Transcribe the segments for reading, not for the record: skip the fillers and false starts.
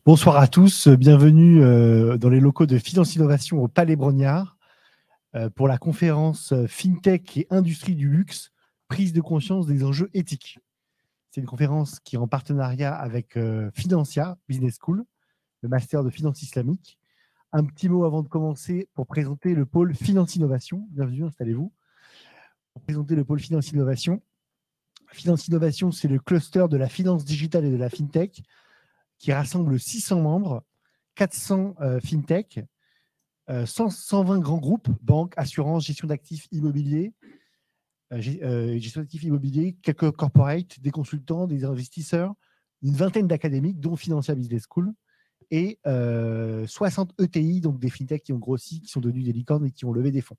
Bonsoir à tous, bienvenue dans les locaux de Finance Innovation au Palais Brognard pour la conférence FinTech et Industrie du luxe, prise de conscience des enjeux éthiques. C'est une conférence qui est en partenariat avec Financia Business School, le master de finance islamique. Un petit mot avant de commencer pour présenter le pôle Finance Innovation. Bienvenue, installez-vous. Pour présenter le pôle Finance Innovation. Finance Innovation, c'est le cluster de la finance digitale et de la FinTech qui rassemble 600 membres, 400 FinTech, 120 grands groupes, banques, assurances, gestion d'actifs immobiliers, quelques corporates, des consultants, des investisseurs, une vingtaine d'académiques, dont Financia Business School, et 60 ETI, donc des FinTech qui ont grossi, qui sont devenus des licornes et qui ont levé des fonds.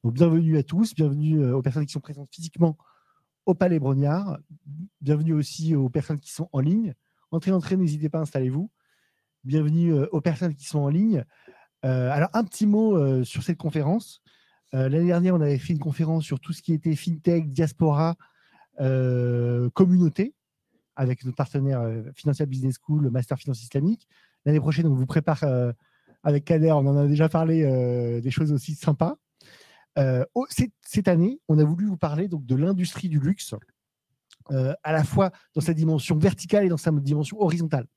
Donc bienvenue à tous, bienvenue aux personnes qui sont présentes physiquement au Palais Brognard, bienvenue aussi aux personnes qui sont en ligne. Entrez, n'hésitez pas, installez-vous. Bienvenue aux personnes qui sont en ligne. Alors, un petit mot sur cette conférence. L'année dernière, on avait fait une conférence sur tout ce qui était FinTech, diaspora, communauté, avec notre partenaire Financial Business School, le Master Finance Islamique. L'année prochaine, on vous prépare avec Kader, on en a déjà parlé, des choses aussi sympas. Cette année, on a voulu vous parler donc, de l'industrie du luxe, à la fois dans sa dimension verticale et dans sa dimension horizontale.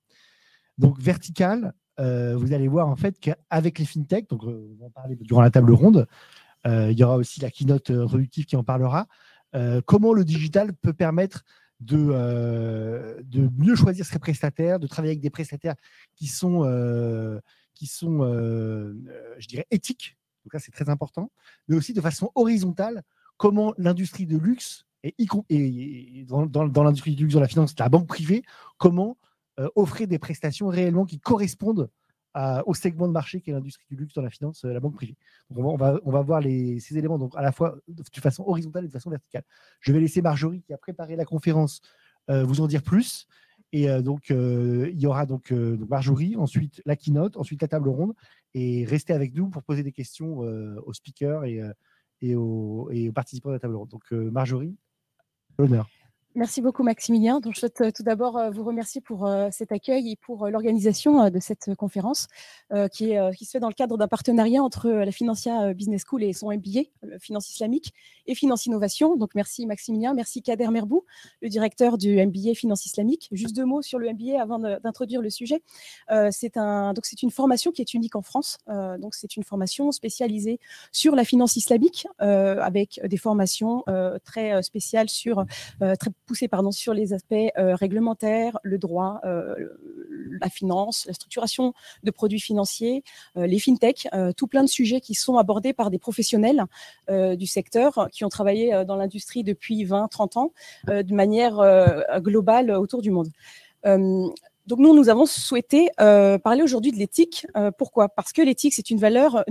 Donc, verticale, vous allez voir en fait qu'avec les FinTech, donc on va en parler durant la table ronde, il y aura aussi la keynote introductive qui en parlera, comment le digital peut permettre de mieux choisir ses prestataires, de travailler avec des prestataires qui sont je dirais, éthiques, donc là c'est très important, mais aussi de façon horizontale, comment l'industrie de luxe, et dans l'industrie du luxe, dans la finance, la banque privée, comment offrir des prestations réellement qui correspondent au segment de marché qu'est l'industrie du luxe dans la finance, la banque privée. Donc on va voir ces éléments donc à la fois de façon horizontale et de façon verticale. Je vais laisser Marjorie, qui a préparé la conférence, vous en dire plus. Et donc, il y aura donc Marjorie, ensuite la keynote, ensuite la table ronde. Et restez avec nous pour poser des questions aux speakers et aux participants de la table ronde. Donc, Marjorie, l'honneur. Merci beaucoup Maximilien. Donc, je souhaite tout d'abord vous remercier pour cet accueil et pour l'organisation de cette conférence qui se fait dans le cadre d'un partenariat entre la Financia Business School et son MBA, Finance Islamique, et Finance Innovation. Donc merci Maximilien, merci Kader Merbou, le directeur du MBA Finance Islamique. Juste 2 mots sur le MBA avant d'introduire le sujet. C'est une formation qui est unique en France. Donc c'est une formation spécialisée sur la finance islamique avec des formations très spéciales très poussé sur les aspects réglementaires, le droit, la finance, la structuration de produits financiers, les fintech, tout plein de sujets qui sont abordés par des professionnels du secteur qui ont travaillé dans l'industrie depuis 20-30 ans de manière globale autour du monde. Donc nous avons souhaité parler aujourd'hui de l'éthique. Pourquoi ? Parce que l'éthique, c'est une valeur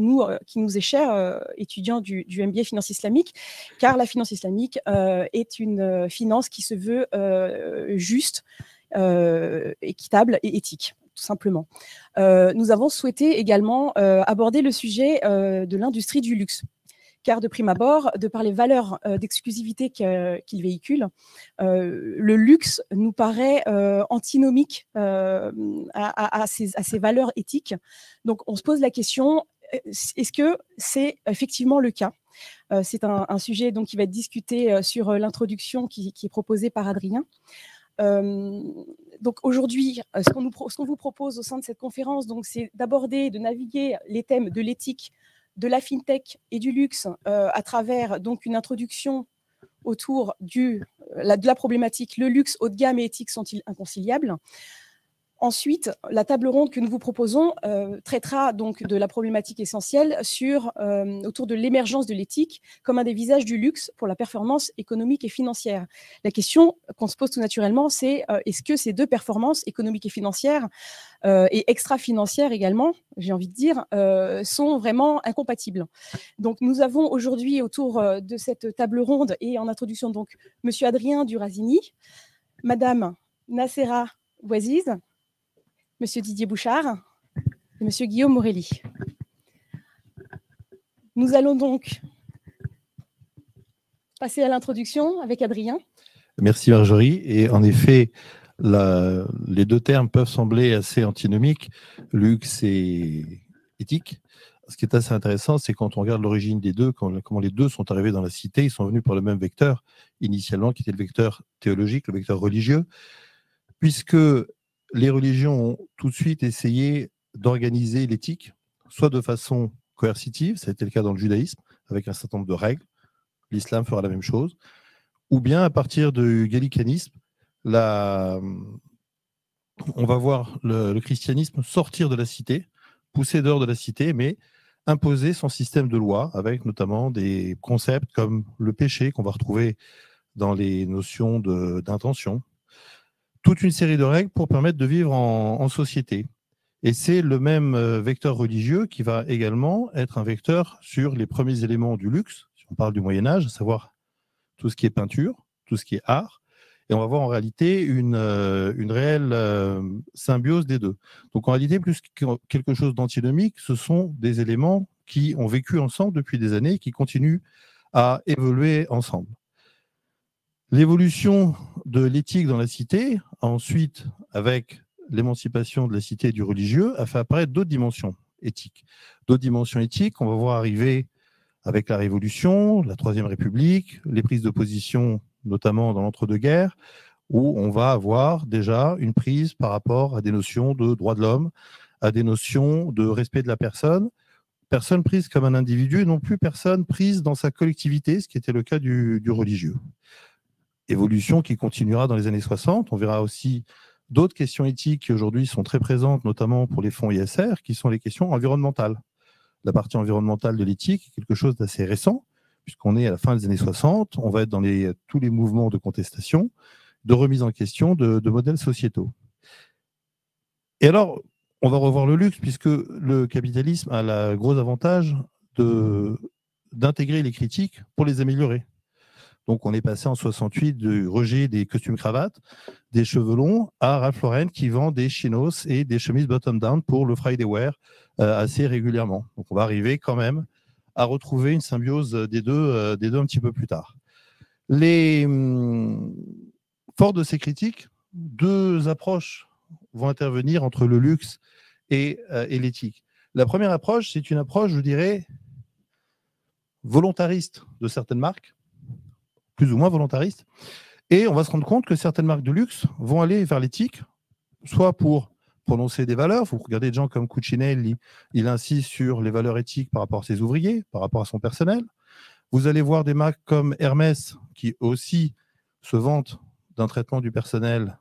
qui nous est chère, étudiants du MBA Finance Islamique, car la finance islamique est une finance qui se veut juste, équitable et éthique, tout simplement. Nous avons souhaité également aborder le sujet de l'industrie du luxe. Car de prime abord, de par les valeurs d'exclusivité qu'il véhicule, le luxe nous paraît antinomique à ces valeurs éthiques. Donc, on se pose la question, est-ce que c'est effectivement le cas ? C'est un sujet donc, qui va être discuté sur l'introduction qui est proposée par Adrien. Donc aujourd'hui, ce qu'on vous propose au sein de cette conférence, c'est d'aborder, de naviguer les thèmes de l'éthique, de la fintech et du luxe à travers donc une introduction autour de la problématique. Le luxe haut de gamme et éthique sont-ils inconciliables ? Ensuite, la table ronde que nous vous proposons traitera donc de la problématique essentielle autour de l'émergence de l'éthique comme un des visages du luxe pour la performance économique et financière. La question qu'on se pose tout naturellement, c'est est-ce que ces 2 performances économiques et financières et extra-financières également, j'ai envie de dire, sont vraiment incompatibles. Donc, nous avons aujourd'hui autour de cette table ronde et en introduction donc Monsieur Adrien Durazini, Madame Nassera Bouaziz, Monsieur Didier Bouchard et Monsieur Guillaume Morelli. Nous allons donc passer à l'introduction avec Adrien. Merci Marjorie. Et en effet, les deux termes peuvent sembler assez antinomiques, luxe et éthique. Ce qui est assez intéressant, c'est quand on regarde l'origine des deux, comment les deux sont arrivés dans la cité, ils sont venus par le même vecteur, initialement, qui était le vecteur théologique, le vecteur religieux, puisque les religions ont tout de suite essayé d'organiser l'éthique, soit de façon coercitive, ça a été le cas dans le judaïsme, avec un certain nombre de règles, l'islam fera la même chose, ou bien à partir du gallicanisme, on va voir le christianisme sortir de la cité, pousser dehors de la cité, mais imposer son système de loi, avec notamment des concepts comme le péché qu'on va retrouver dans les notions d'intention, toute une série de règles pour permettre de vivre en société. Et c'est le même vecteur religieux qui va également être un vecteur sur les premiers éléments du luxe, si on parle du Moyen-Âge, à savoir tout ce qui est peinture, tout ce qui est art, et on va voir en réalité une réelle symbiose des deux. Donc en réalité, plus que quelque chose d'antinomique, ce sont des éléments qui ont vécu ensemble depuis des années et qui continuent à évoluer ensemble. L'évolution de l'éthique dans la cité, ensuite, avec l'émancipation de la cité et du religieux, a fait apparaître d'autres dimensions éthiques. D'autres dimensions éthiques qu'on va voir arriver avec la Révolution, la Troisième République, les prises de position, notamment dans l'entre-deux-guerres, où on va avoir déjà une prise par rapport à des notions de droits de l'homme, à des notions de respect de la personne prise comme un individu et non plus personne prise dans sa collectivité, ce qui était le cas du religieux. Évolution qui continuera dans les années 60. On verra aussi d'autres questions éthiques qui aujourd'hui sont très présentes, notamment pour les fonds ISR, qui sont les questions environnementales. La partie environnementale de l'éthique est quelque chose d'assez récent, puisqu'on est à la fin des années 60, on va être dans tous les mouvements de contestation, de remise en question de modèles sociétaux. Et alors, on va revoir le luxe, puisque le capitalisme a le gros avantage d'intégrer les critiques pour les améliorer. Donc, on est passé en 68 du rejet des costumes-cravates, des cheveux longs, à Ralph Lauren qui vend des chinos et des chemises bottom-down pour le Friday wear assez régulièrement. Donc, on va arriver quand même à retrouver une symbiose des deux un petit peu plus tard. Fort de ces critiques, deux approches vont intervenir entre le luxe et l'éthique. La première approche, c'est une approche, je dirais, volontariste de certaines marques, plus ou moins volontariste, et on va se rendre compte que certaines marques de luxe vont aller vers l'éthique, soit pour prononcer des valeurs. Vous regardez des gens comme Cucinelli, il insiste sur les valeurs éthiques par rapport à ses ouvriers, par rapport à son personnel. Vous allez voir des marques comme Hermès, qui aussi se vantent d'un traitement du personnel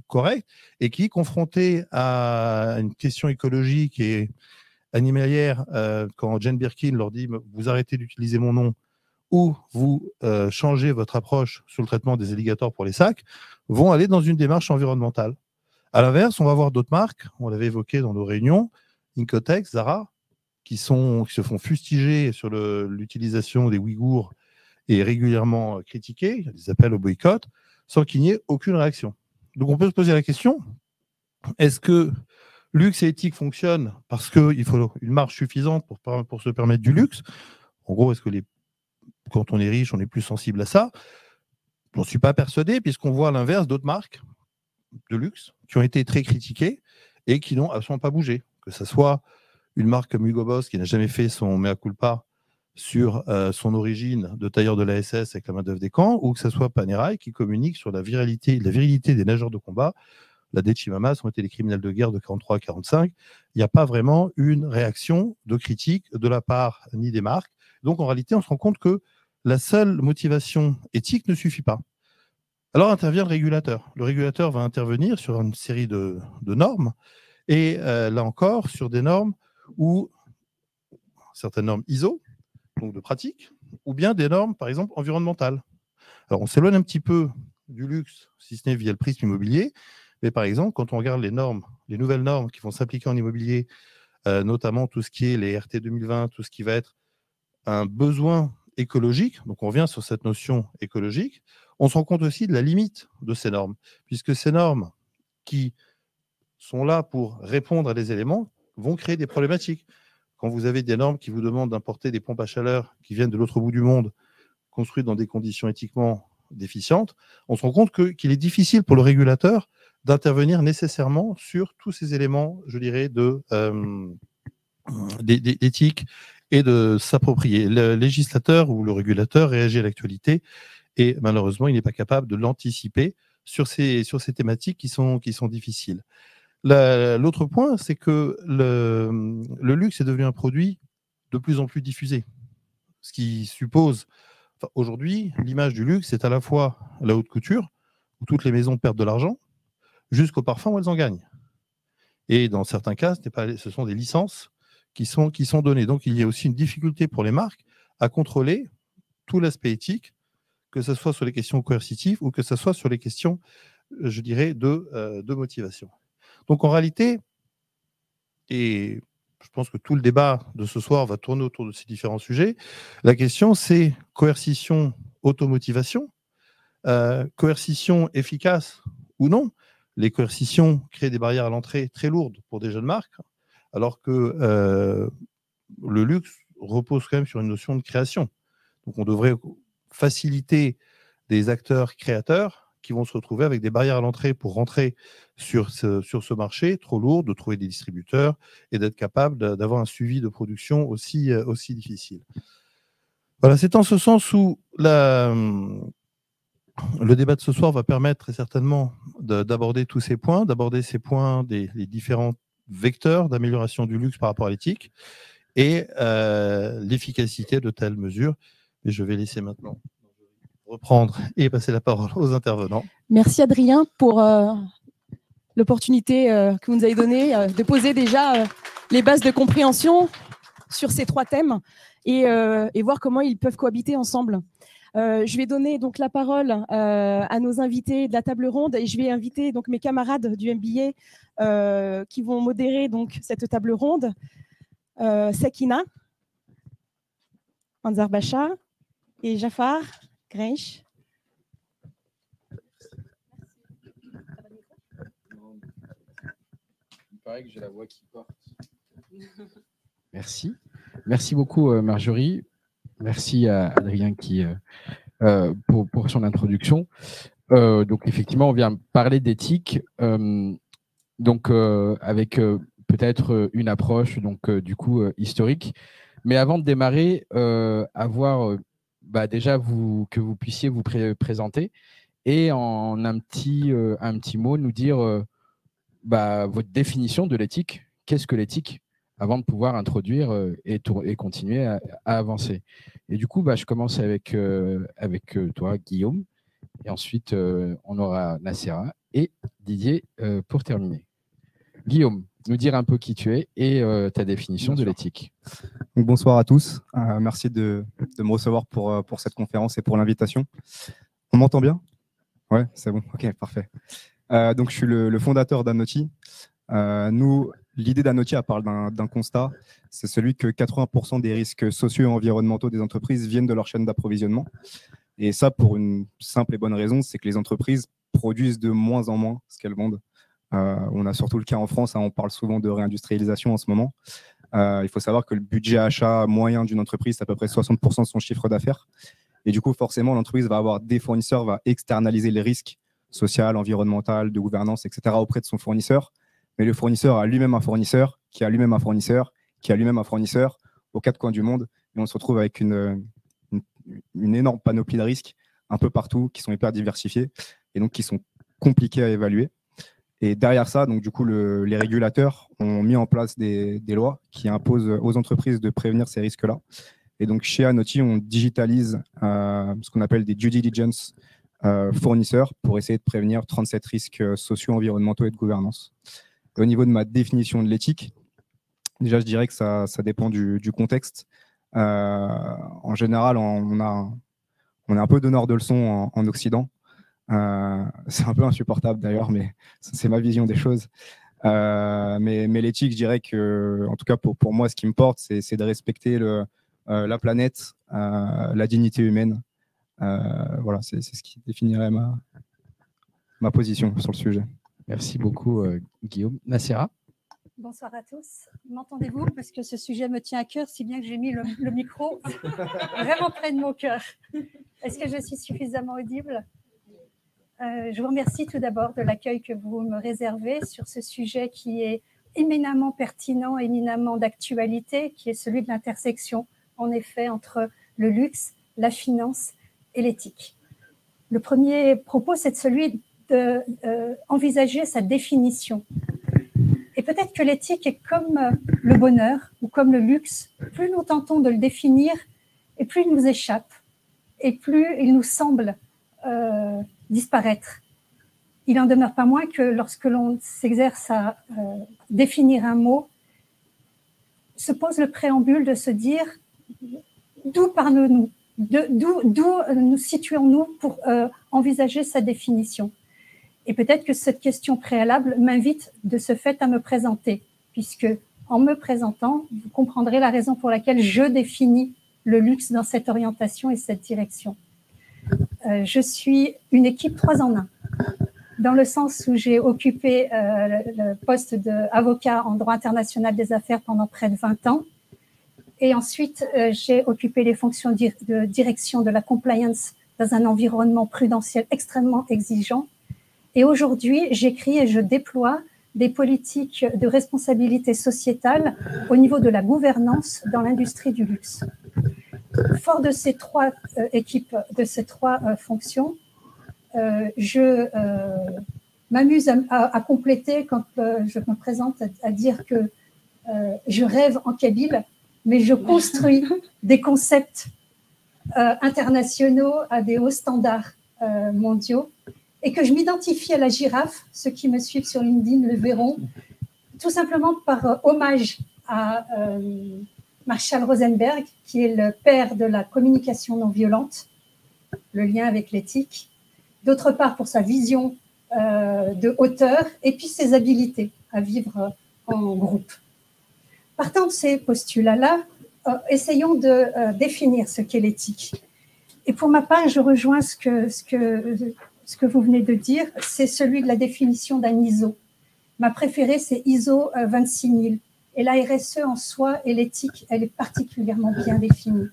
correct, et qui, confronté à une question écologique et animalière, quand Jane Birkin leur dit « vous arrêtez d'utiliser mon nom », ou vous changez votre approche sur le traitement des alligators pour les sacs, vont aller dans une démarche environnementale. À l'inverse, on va voir d'autres marques, on l'avait évoqué dans nos réunions, Incotex, Zara, qui se font fustiger sur l'utilisation des Ouïghours et régulièrement critiqués, il y a des appels au boycott, sans qu'il n'y ait aucune réaction. Donc on peut se poser la question, est-ce que luxe et éthique fonctionnent parce qu'il faut une marge suffisante pour se permettre du luxe? En gros, est-ce que quand on est riche, on est plus sensible à ça? Je n'en suis pas persuadé, puisqu'on voit à l'inverse d'autres marques de luxe qui ont été très critiquées et qui n'ont absolument pas bougé. Que ce soit une marque comme Hugo Boss qui n'a jamais fait son mea culpa sur son origine de tailleur de la SS avec la main-d'œuvre des camps, ou que ce soit Panerai qui communique sur la virilité des nageurs de combat. La Dechimamas ont été des criminels de guerre de 43 à 45. Il n'y a pas vraiment une réaction de critique de la part ni des marques. Donc en réalité, on se rend compte que la seule motivation éthique ne suffit pas. Alors intervient le régulateur. Le régulateur va intervenir sur une série de normes, et là encore, sur des normes où certaines normes ISO, donc de pratique, ou bien des normes, par exemple, environnementales. Alors, on s'éloigne un petit peu du luxe, si ce n'est via le prisme immobilier, mais par exemple, quand on regarde les nouvelles normes qui vont s'appliquer en immobilier, notamment tout ce qui est les RT 2020, tout ce qui va être un besoin écologique, donc on revient sur cette notion écologique, on se rend compte aussi de la limite de ces normes, puisque ces normes qui sont là pour répondre à des éléments vont créer des problématiques. Quand vous avez des normes qui vous demandent d'importer des pompes à chaleur qui viennent de l'autre bout du monde, construites dans des conditions éthiquement déficientes, on se rend compte qu'il est difficile pour le régulateur d'intervenir nécessairement sur tous ces éléments, je dirais, d'éthique et de s'approprier. Le législateur ou le régulateur réagit à l'actualité et malheureusement, il n'est pas capable de l'anticiper sur ces thématiques qui sont difficiles. L'autre point, c'est que le luxe est devenu un produit de plus en plus diffusé, ce qui suppose, aujourd'hui, l'image du luxe, c'est à la fois la haute couture, où toutes les maisons perdent de l'argent, jusqu'au parfum où elles en gagnent. Et dans certains cas, ce sont des licences qui sont données. Donc, il y a aussi une difficulté pour les marques à contrôler tout l'aspect éthique, que ce soit sur les questions coercitives ou que ce soit sur les questions, je dirais, de motivation. Donc, en réalité, et je pense que tout le débat de ce soir va tourner autour de ces différents sujets, la question, c'est coercition, automotivation, coercition efficace ou non. Les coercitions créent des barrières à l'entrée très lourdes pour des jeunes marques, alors que le luxe repose quand même sur une notion de création. Donc, on devrait faciliter des acteurs créateurs qui vont se retrouver avec des barrières à l'entrée pour rentrer sur ce marché trop lourd, de trouver des distributeurs et d'être capable d'avoir un suivi de production aussi difficile. Voilà, c'est en ce sens où le débat de ce soir va permettre très certainement d'aborder tous ces points, les différents vecteurs d'amélioration du luxe par rapport à l'éthique et l'efficacité de telles mesures. Et je vais laisser maintenant reprendre et passer la parole aux intervenants. Merci Adrien pour l'opportunité que vous nous avez donnée de poser déjà les bases de compréhension sur ces trois thèmes et voir comment ils peuvent cohabiter ensemble. Je vais donner donc la parole à nos invités de la table ronde et je vais inviter donc mes camarades du MBA qui vont modérer donc cette table ronde. Sakina, Anzar Bacha et Jafar Greish. Il paraît que j'ai la voix qui porte. Merci. Merci beaucoup, Marjorie. Merci à Adrien pour son introduction. Donc, effectivement, on vient parler d'éthique, avec peut-être une approche du coup historique. Mais avant de démarrer, déjà que vous puissiez vous présenter et en un petit mot nous dire votre définition de l'éthique. Qu'est-ce que l'éthique avant de pouvoir introduire et continuer à avancer. Et du coup, je commence avec toi, Guillaume, et ensuite on aura Nacera et Didier pour terminer. Guillaume, nous dire un peu qui tu es et ta définition de l'éthique. Bonsoir à tous. Merci de me recevoir pour cette conférence et pour l'invitation. On m'entend bien? Ouais, c'est bon. Ok, parfait. Donc, je suis le fondateur d'Anoti. L'idée d'Anoti, elle parle d'un constat. C'est celui que 80% des risques sociaux et environnementaux des entreprises viennent de leur chaîne d'approvisionnement. Et ça, pour une simple et bonne raison, c'est que les entreprises produisent de moins en moins ce qu'elles vendent. On a surtout le cas en France, on parle souvent de réindustrialisation en ce moment. Il faut savoir que le budget achat moyen d'une entreprise, c'est à peu près 60% de son chiffre d'affaires. Et du coup, forcément, l'entreprise va avoir des fournisseurs, va externaliser les risques sociaux, environnementaux, de gouvernance, etc. auprès de son fournisseur. Mais le fournisseur a lui-même un fournisseur, qui a lui-même un fournisseur, qui a lui-même un fournisseur aux quatre coins du monde. Et on se retrouve avec une énorme panoplie de risques un peu partout, qui sont hyper diversifiés et donc qui sont compliqués à évaluer. Et derrière ça, donc, du coup, les régulateurs ont mis en place des lois qui imposent aux entreprises de prévenir ces risques-là. Et donc, chez Anoti, on digitalise ce qu'on appelle des due diligence fournisseurs pour essayer de prévenir 37 risques sociaux, environnementaux et de gouvernance. Et au niveau de ma définition de l'éthique, déjà, je dirais que ça dépend du contexte. En général, on est un peu donneur de leçons en Occident. C'est un peu insupportable d'ailleurs, mais c'est ma vision des choses. Mais l'éthique, je dirais que, en tout cas pour moi, ce qui me porte, c'est de respecter la planète, la dignité humaine. Voilà, c'est ce qui définirait ma position sur le sujet. Merci beaucoup, Guillaume. Nacera? Bonsoir à tous. M'entendez-vous? Parce que ce sujet me tient à cœur, si bien que j'ai mis le micro vraiment près de mon cœur. Est-ce que je suis suffisamment audible? Je vous remercie tout d'abord de l'accueil que vous me réservez sur ce sujet qui est éminemment pertinent, éminemment d'actualité, qui est celui de l'intersection, en effet, entre le luxe, la finance et l'éthique. Le premier propos, c'est celui d'envisager sa définition. Et peut-être que l'éthique est comme le bonheur ou comme le luxe. Plus nous tentons de le définir, et plus il nous échappe, et plus il nous semble disparaître. Il n'en demeure pas moins que lorsque l'on s'exerce à définir un mot, se pose le préambule de se dire d'où parlons-nous, d'où nous situons-nous pour envisager sa définition. Et peut-être que cette question préalable m'invite de ce fait à me présenter, puisque en me présentant, vous comprendrez la raison pour laquelle je définis le luxe dans cette orientation et cette direction. Je suis une équipe 3 en 1, dans le sens où j'ai occupé le poste d'avocat en droit international des affaires pendant près de 20 ans. Et ensuite, j'ai occupé les fonctions de direction de la compliance dans un environnement prudentiel extrêmement exigeant. Et aujourd'hui, j'écris et je déploie des politiques de responsabilité sociétale au niveau de la gouvernance dans l'industrie du luxe. Fort de ces 3 équipes, de ces 3 fonctions, je m'amuse à compléter quand je me présente à dire que je rêve en kabyle, mais je construis des concepts internationaux à des hauts standards mondiaux. Et que je m'identifie à la girafe, ceux qui me suivent sur LinkedIn le verront, tout simplement par hommage à Marshall Rosenberg, qui est le père de la communication non violente, le lien avec l'éthique, d'autre part pour sa vision de hauteur, et puis ses habiletés à vivre en groupe. Partant de ces postulats-là, essayons de définir ce qu'est l'éthique. Et pour ma part, je rejoins ce que vous venez de dire, c'est celui de la définition d'un ISO. Ma préférée, c'est ISO 26000. Et la RSE en soi et l'éthique, elle est particulièrement bien définie.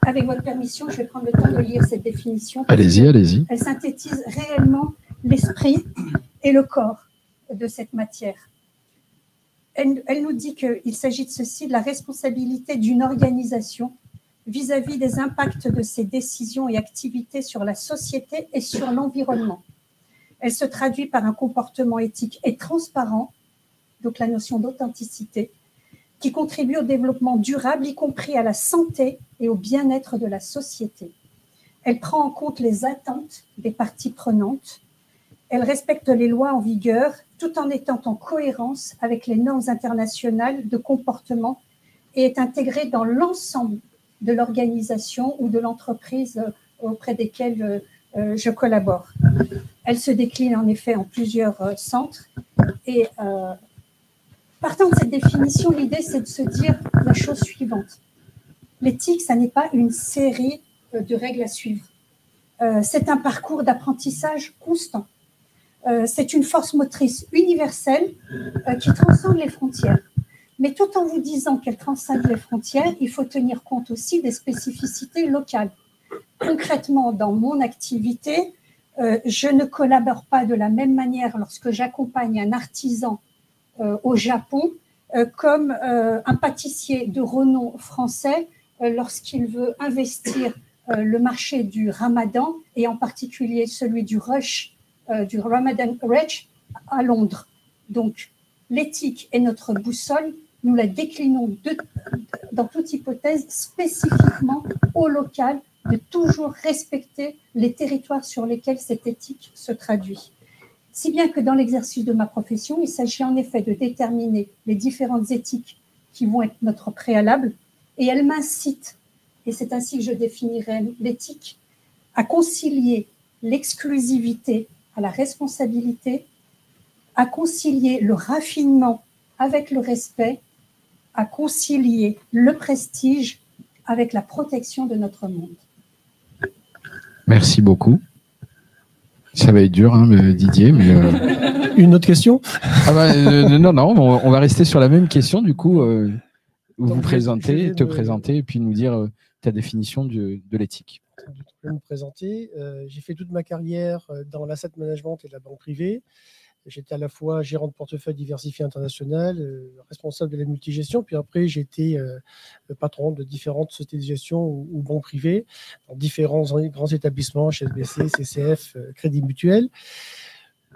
Avec votre permission, je vais prendre le temps de lire cette définition. Allez-y, allez-y. Elle synthétise réellement l'esprit et le corps de cette matière. Elle nous dit qu'il s'agit de ceci, de la responsabilité d'une organisation vis-à-vis des impacts de ses décisions et activités sur la société et sur l'environnement. Elle se traduit par un comportement éthique et transparent, donc la notion d'authenticité, qui contribue au développement durable, y compris à la santé et au bien-être de la société. Elle prend en compte les attentes des parties prenantes. Elle respecte les lois en vigueur tout en étant en cohérence avec les normes internationales de comportement et est intégrée dans l'ensemble de l'organisation ou de l'entreprise auprès desquelles je collabore. Elle se décline en effet en plusieurs centres et partant de cette définition, l'idée c'est de se dire la chose suivante. L'éthique, ça n'est pas une série de règles à suivre. C'est un parcours d'apprentissage constant. C'est une force motrice universelle qui transcende les frontières. Mais tout en vous disant qu'elle transcende les frontières, il faut tenir compte aussi des spécificités locales. Concrètement, dans mon activité, je ne collabore pas de la même manière lorsque j'accompagne un artisan au Japon comme un pâtissier de renom français lorsqu'il veut investir le marché du Ramadan et en particulier celui du Ramadan Rush à Londres. Donc, l'éthique est notre boussole. Nous la déclinons dans toute hypothèse spécifiquement au local, de toujours respecter les territoires sur lesquels cette éthique se traduit. Si bien que dans l'exercice de ma profession, il s'agit en effet de déterminer les différentes éthiques qui vont être notre préalable, et elle m'incite, et c'est ainsi que je définirai l'éthique, à concilier l'exclusivité à la responsabilité, à concilier le raffinement avec le respect, à concilier le prestige avec la protection de notre monde. Merci beaucoup. Ça va être dur, hein, Didier, mais Une autre question? Non, on va rester sur la même question. Du coup, vous Donc, présenter, te me- présenter et puis nous dire ta définition de l'éthique. Je vais me présenter. J'ai fait toute ma carrière dans l'asset management et la banque privée. J'étais à la fois gérant de portefeuille diversifié international, responsable de la multigestion, puis après j'ai été patron de différentes sociétés de gestion ou banques privées, dans différents grands établissements, HSBC, CCF, Crédit Mutuel.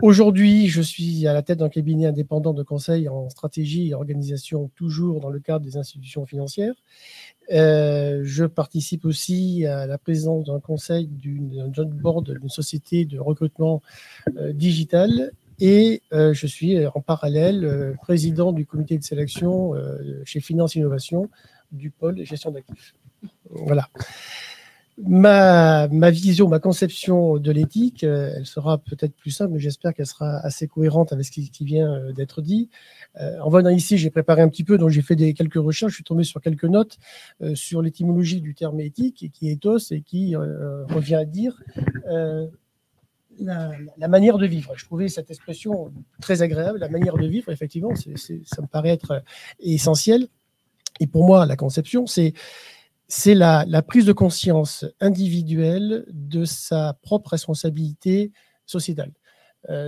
Aujourd'hui, je suis à la tête d'un cabinet indépendant de conseil en stratégie et organisation, toujours dans le cadre des institutions financières. Je participe aussi à la présidence d'un conseil d'un job board d'une société de recrutement digital. Et je suis en parallèle président du comité de sélection chez Finance Innovation du pôle gestion d'actifs. Voilà. Ma vision, ma conception de l'éthique, elle sera peut-être plus simple, mais j'espère qu'elle sera assez cohérente avec ce qui vient d'être dit. En venant ici, j'ai préparé un petit peu, donc j'ai fait quelques recherches, je suis tombé sur quelques notes sur l'étymologie du terme éthique, qui est ethos et qui revient à dire la manière de vivre. Je trouvais cette expression très agréable, la manière de vivre, effectivement, ça me paraît être essentiel. Et pour moi, la conception, c'est la prise de conscience individuelle de sa propre responsabilité sociétale.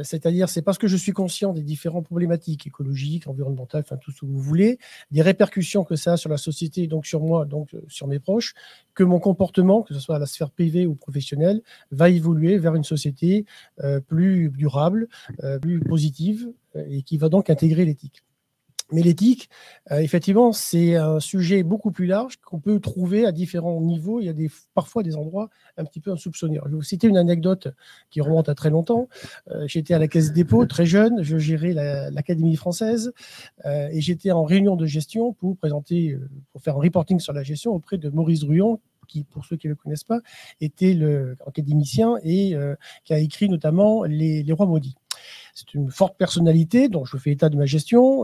C'est-à-dire, c'est parce que je suis conscient des différentes problématiques écologiques, environnementales, enfin tout ce que vous voulez, des répercussions que ça a sur la société, donc sur moi, donc sur mes proches, que mon comportement, que ce soit à la sphère privée ou professionnelle, va évoluer vers une société plus durable, plus positive, et qui va donc intégrer l'éthique. Mais l'éthique, effectivement, c'est un sujet beaucoup plus large qu'on peut trouver à différents niveaux. Il y a parfois des endroits un petit peu insoupçonnés. Je vais vous citer une anecdote qui remonte à très longtemps. J'étais à la Caisse des dépôts, très jeune, je gérais l'Académie française et j'étais en réunion de gestion pour faire un reporting sur la gestion auprès de Maurice Druon, qui, pour ceux qui ne le connaissent pas, était académicien et qui a écrit notamment Les Rois maudits. C'est une forte personnalité dont je fais état de ma gestion,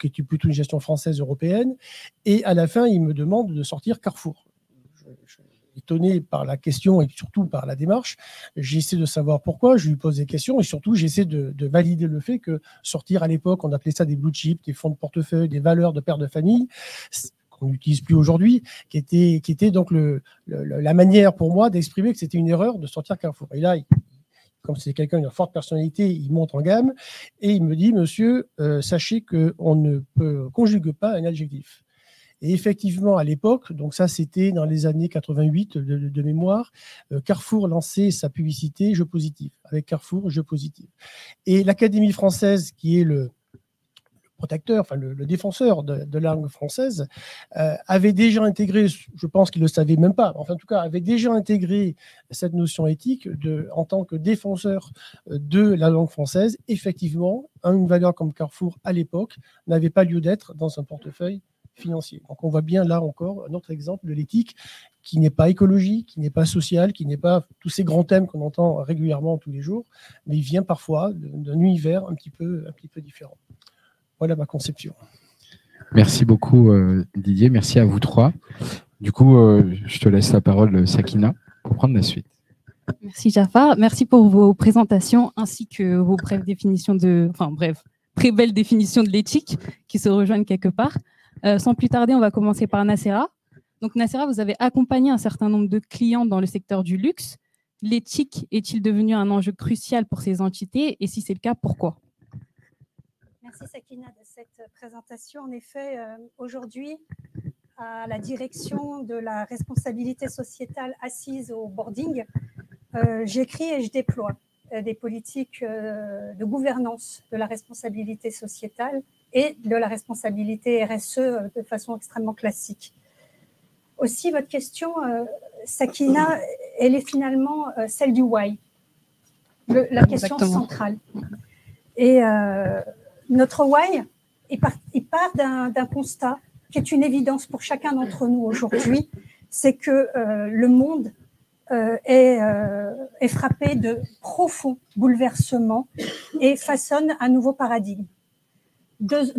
qui est plutôt une gestion française européenne. Et à la fin, il me demande de sortir Carrefour. Je suis étonné par la question et surtout par la démarche. J'essaie de savoir pourquoi, je lui pose des questions et surtout, j'essaie de valider le fait que sortir à l'époque, on appelait ça des blue chips, des fonds de portefeuille, des valeurs de père de famille, qu'on n'utilise plus aujourd'hui, qui était donc la manière pour moi d'exprimer que c'était une erreur de sortir Carrefour. Et là, comme c'est quelqu'un d'une forte personnalité, il monte en gamme et il me dit, monsieur, sachez qu'on ne conjugue pas un adjectif. Et effectivement, à l'époque, donc ça c'était dans les années 88 de mémoire, Carrefour lançait sa publicité « Je positive », avec Carrefour « Je positive ». Et l'Académie française, qui est le protecteur, enfin le défenseur de la langue française, avait déjà intégré, je pense qu'il ne le savait même pas, enfin en tout cas avait déjà intégré cette notion éthique en tant que défenseur de la langue française. Effectivement, une valeur comme Carrefour à l'époque n'avait pas lieu d'être dans un portefeuille financier. Donc on voit bien là encore un autre exemple de l'éthique qui n'est pas écologique, qui n'est pas sociale, qui n'est pas tous ces grands thèmes qu'on entend régulièrement tous les jours, mais il vient parfois d'un univers un petit peu différent. Voilà ma conception. Merci beaucoup Didier, merci à vous trois. Du coup, je te laisse la parole Sakina pour prendre la suite. Merci Jafar, merci pour vos présentations ainsi que vos très belles définitions de l'éthique qui se rejoignent quelque part. Sans plus tarder, on va commencer par Nacera. Donc Nacera, vous avez accompagné un certain nombre de clients dans le secteur du luxe. L'éthique est-il devenu un enjeu crucial pour ces entités et si c'est le cas, pourquoi ? Merci Sakina de cette présentation. En effet, aujourd'hui, à la direction de la responsabilité sociétale assise au boarding, j'écris et je déploie des politiques de gouvernance de la responsabilité sociétale et de la responsabilité RSE de façon extrêmement classique. Aussi, votre question, Sakina, elle est finalement celle du why, la question centrale. Et notre why, il part d'un constat qui est une évidence pour chacun d'entre nous aujourd'hui, c'est que le monde est frappé de profonds bouleversements et façonne un nouveau paradigme. Deux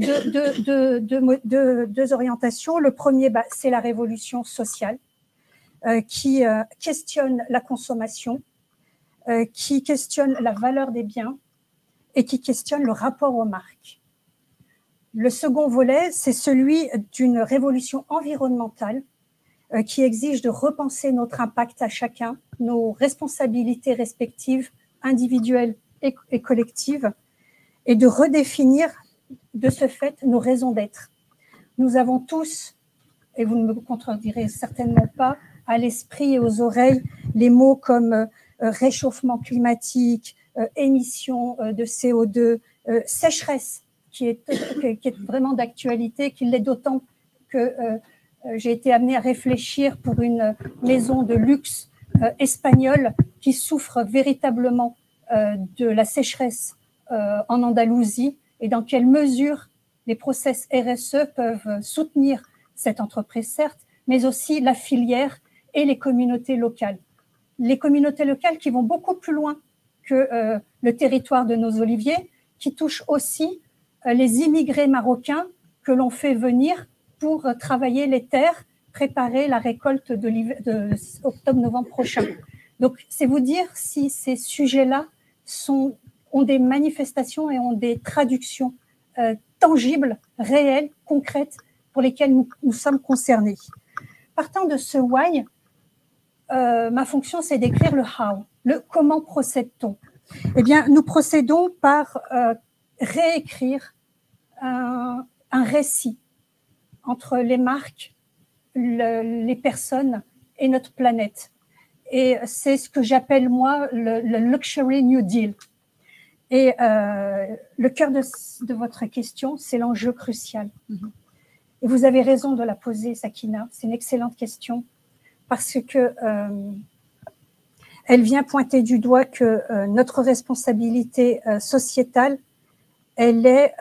orientations. Le premier, c'est la révolution sociale qui questionne la consommation, qui questionne la valeur des biens, et qui questionne le rapport aux marques. Le second volet, c'est celui d'une révolution environnementale qui exige de repenser notre impact à chacun, nos responsabilités respectives, individuelles et collectives, et de redéfinir de ce fait nos raisons d'être. Nous avons tous, et vous ne me contredirez certainement pas, à l'esprit et aux oreilles les mots comme réchauffement climatique, émissions de CO2, sécheresse, qui est vraiment d'actualité, qui l'est d'autant que j'ai été amenée à réfléchir pour une maison de luxe espagnole qui souffre véritablement de la sécheresse en Andalousie et dans quelle mesure les process RSE peuvent soutenir cette entreprise, certes, mais aussi la filière et les communautés locales. Les communautés locales qui vont beaucoup plus loin que le territoire de nos oliviers, qui touchent aussi les immigrés marocains que l'on fait venir pour travailler les terres, préparer la récolte de octobre-novembre prochain. Donc, c'est vous dire si ces sujets-là ont des manifestations et ont des traductions tangibles, réelles, concrètes, pour lesquelles nous sommes concernés. Partant de ce why, ma fonction, c'est d'écrire le how, le comment procède-t-on. Eh bien, nous procédons par réécrire un récit entre les marques, les personnes et notre planète. Et c'est ce que j'appelle, moi, le Luxury New Deal. Et le cœur de votre question, c'est l'enjeu crucial. Et vous avez raison de la poser, Sakina. C'est une excellente question parce que elle vient pointer du doigt que notre responsabilité sociétale, elle est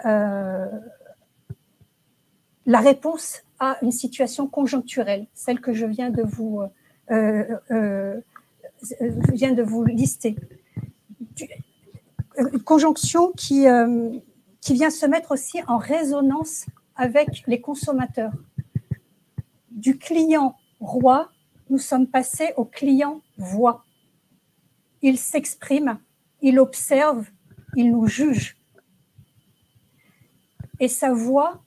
la réponse à une situation conjoncturelle, celle que je viens de vous lister. Une conjonction qui vient se mettre aussi en résonance avec les consommateurs. Du client roi, nous sommes passés au client voix. Il s'exprime, il observe, il nous juge. Et sa voix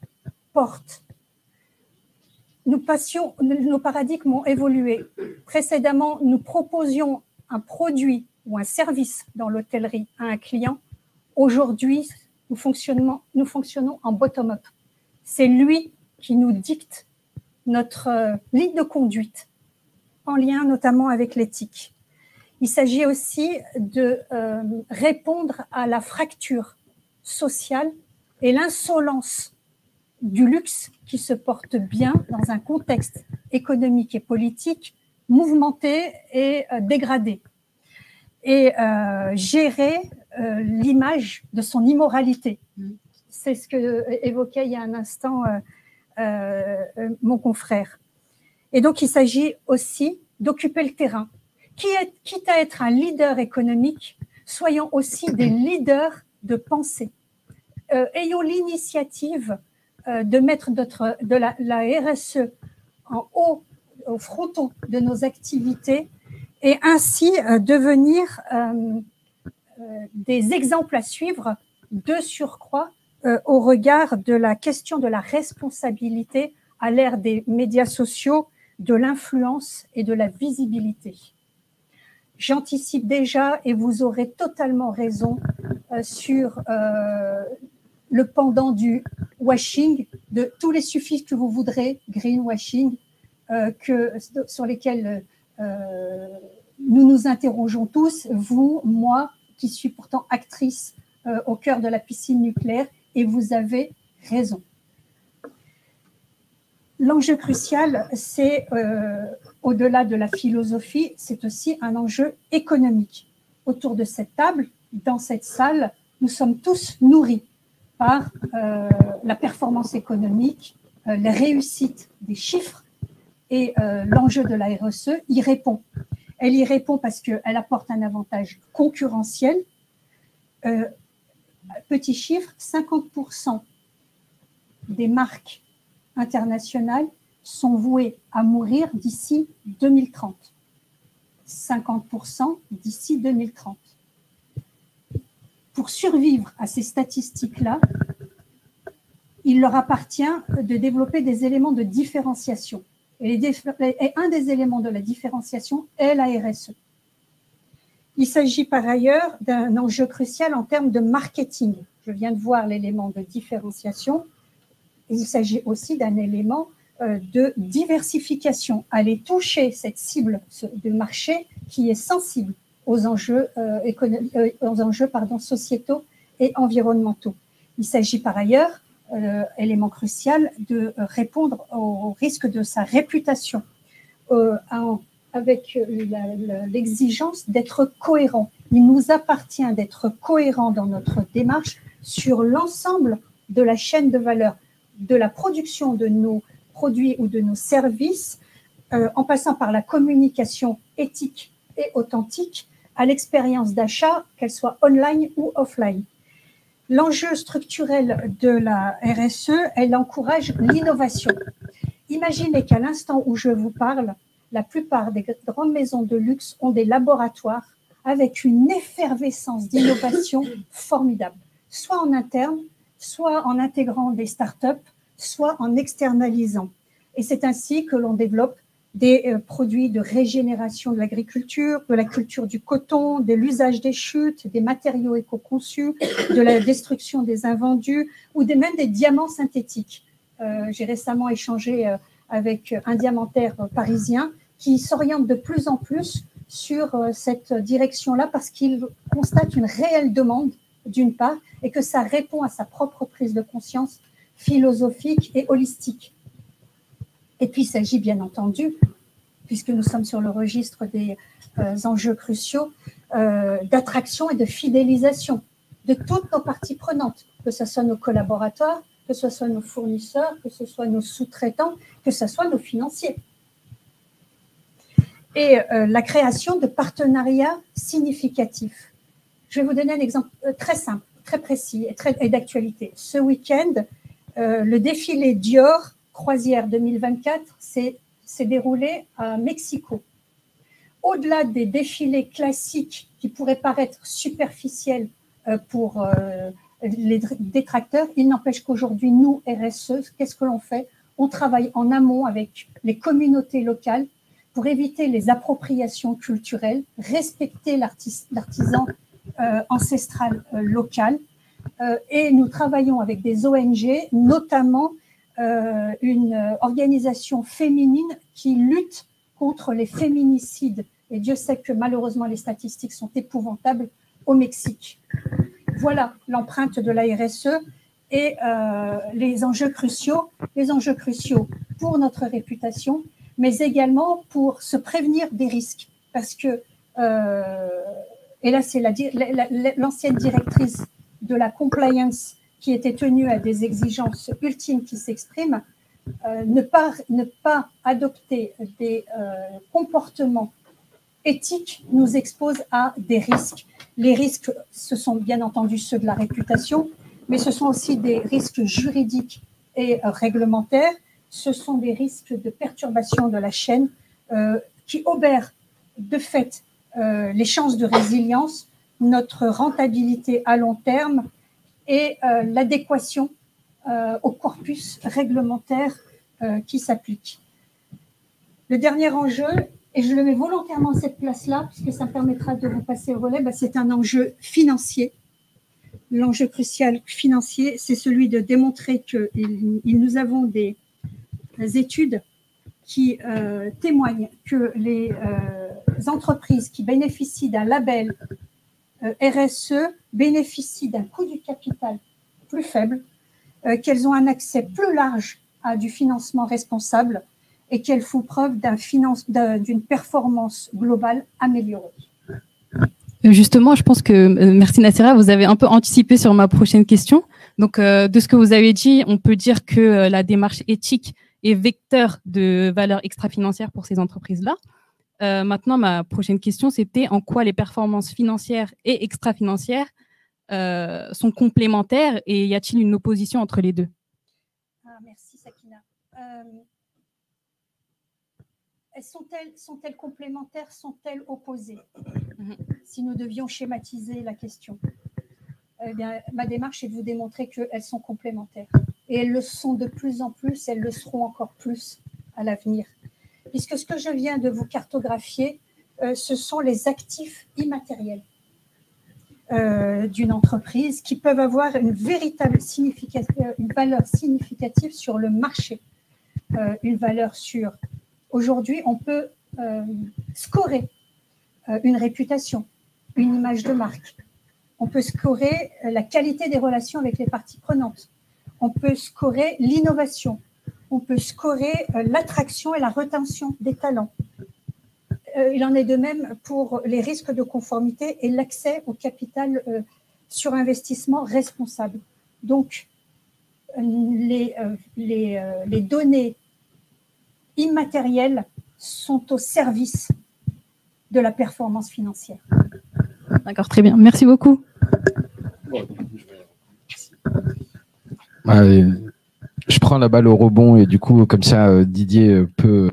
porte. Nos paradigmes ont évolué. Précédemment, nous proposions un produit ou un service dans l'hôtellerie à un client. Aujourd'hui, nous fonctionnons en bottom-up. C'est lui qui nous dicte notre ligne de conduite, en lien notamment avec l'éthique. Il s'agit aussi de répondre à la fracture sociale et l'insolence du luxe qui se porte bien dans un contexte économique et politique mouvementé et dégradé. Et gérer l'image de son immoralité. C'est ce que évoquait il y a un instant mon confrère. Et donc, il s'agit aussi d'occuper le terrain. Quitte à être un leader économique, soyons aussi des leaders de pensée. Ayons l'initiative de mettre de la RSE en haut, au fronton de nos activités et ainsi devenir des exemples à suivre de surcroît au regard de la question de la responsabilité à l'ère des médias sociaux, de l'influence et de la visibilité. J'anticipe déjà, et vous aurez totalement raison, sur le pendant du washing, de tous les suffixes que vous voudrez, greenwashing, sur lesquels nous nous interrogeons tous, vous, moi, qui suis pourtant actrice au cœur de la piscine nucléaire, et vous avez raison. L'enjeu crucial, c'est, au-delà de la philosophie, c'est aussi un enjeu économique. Autour de cette table, dans cette salle, nous sommes tous nourris par la performance économique, la réussite des chiffres, et l'enjeu de la RSE y répond. Elle y répond parce qu'elle apporte un avantage concurrentiel. Petit chiffre, 50% des marques internationales sont vouées à mourir d'ici 2030. 50% d'ici 2030. pour survivre à ces statistiques-là, il leur appartient de développer des éléments de différenciation. Et un des éléments de la différenciation est la RSE. Il s'agit par ailleurs d'un enjeu crucial en termes de marketing. Je viens de voir l'élément de différenciation. Il s'agit aussi d'un élément de diversification, aller toucher cette cible de marché qui est sensible aux enjeux, sociétaux et environnementaux. Il s'agit par ailleurs, élément crucial, de répondre au risque de sa réputation avec l'exigence d'être cohérent. Il nous appartient d'être cohérent dans notre démarche sur l'ensemble de la chaîne de valeur, de la production de nos produits ou de nos services, en passant par la communication éthique et authentique, à l'expérience d'achat, qu'elle soit online ou offline. L'enjeu structurel de la RSE, elle encourage l'innovation. Imaginez qu'à l'instant où je vous parle, la plupart des grandes maisons de luxe ont des laboratoires avec une effervescence d'innovation formidable, soit en interne, soit en intégrant des startups, soit en externalisant. Et c'est ainsi que l'on développe des produits de régénération de l'agriculture, de la culture du coton, de l'usage des chutes, des matériaux éco-conçus, de la destruction des invendus ou même des diamants synthétiques. J'ai récemment échangé avec un diamantaire parisien qui s'oriente de plus en plus sur cette direction-là parce qu'il constate une réelle demande, d'une part, et que ça répond à sa propre prise de conscience philosophique et holistique. Et puis, il s'agit bien entendu, puisque nous sommes sur le registre des enjeux cruciaux, d'attraction et de fidélisation de toutes nos parties prenantes, que ce soit nos collaborateurs, que ce soit nos fournisseurs, que ce soit nos sous-traitants, que ce soit nos financiers. Et la création de partenariats significatifs. Je vais vous donner un exemple très simple, très précis et d'actualité. Ce week-end, le défilé Dior Croisière 2024 s'est déroulé à Mexico. Au-delà des défilés classiques qui pourraient paraître superficiels pour les détracteurs, il n'empêche qu'aujourd'hui, nous, RSE, qu'est-ce que l'on fait? On travaille en amont avec les communautés locales pour éviter les appropriations culturelles, respecter l'artisan ancestral local. Et nous travaillons avec des ONG, notamment une organisation féminine qui lutte contre les féminicides. Et Dieu sait que malheureusement, les statistiques sont épouvantables au Mexique. Voilà l'empreinte de la RSE et les enjeux cruciaux pour notre réputation, mais également pour se prévenir des risques. Parce que, et là c'est l'ancienne directrice de la compliance qui était tenue à des exigences ultimes qui s'expriment, ne pas adopter des comportements éthiques nous expose à des risques. Les risques, ce sont bien entendu ceux de la réputation, mais ce sont aussi des risques juridiques et réglementaires. Ce sont des risques de perturbation de la chaîne qui obèrent de fait les chances de résilience, notre rentabilité à long terme et l'adéquation au corpus réglementaire qui s'applique. Le dernier enjeu, et je le mets volontairement à cette place-là, puisque ça me permettra de vous passer le relais, c'est un enjeu financier. L'enjeu crucial financier, c'est celui de démontrer que nous avons des études qui témoignent que les entreprises qui bénéficient d'un label RSE bénéficient d'un coût du capital plus faible, qu'elles ont un accès plus large à du financement responsable et qu'elles font preuve d'une performance globale améliorée. Justement, je pense que, merci Nassera, vous avez un peu anticipé sur ma prochaine question. Donc, de ce que vous avez dit, on peut dire que la démarche éthique est vecteur de valeur extra-financière pour ces entreprises-là. Maintenant, ma prochaine question, c'était en quoi les performances financières et extra-financières sont complémentaires et y a-t-il une opposition entre les deux? Merci Sakina. Sont-elles complémentaires, sont-elles opposées? Si nous devions schématiser la question. eh bien, ma démarche est de vous démontrer qu'elles sont complémentaires. Et elles le sont de plus en plus, elles le seront encore plus à l'avenir. Puisque ce que je viens de vous cartographier, ce sont les actifs immatériels d'une entreprise qui peuvent avoir une véritable une valeur significative sur le marché. Une valeur sur... Aujourd'hui, on peut scorer une réputation, une image de marque. On peut scorer la qualité des relations avec les parties prenantes. On peut scorer l'innovation. On peut scorer l'attraction et la rétention des talents. Il en est de même pour les risques de conformité et l'accès au capital sur investissement responsable. Donc, les données immatérielles sont au service de la performance financière. D'accord, très bien. Merci beaucoup. Je prends la balle au rebond et du coup, comme ça, Didier peut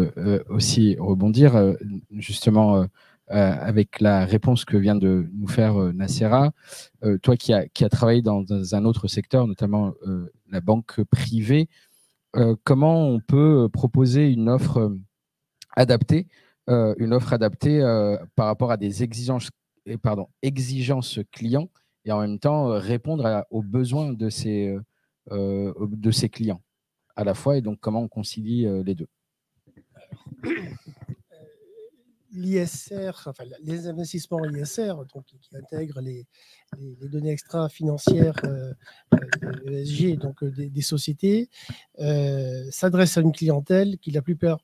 aussi rebondir. Justement, avec la réponse que vient de nous faire Nacera, toi qui as travaillé dans un autre secteur, notamment la banque privée, comment on peut proposer une offre adaptée par rapport à des exigences clients et en même temps répondre aux besoins de ces clients à la fois, et donc comment on concilie les deux? L'ISR, enfin les investissements ISR, donc qui intègrent les données extra-financières ESG, donc des sociétés, s'adressent à une clientèle qui, la plupart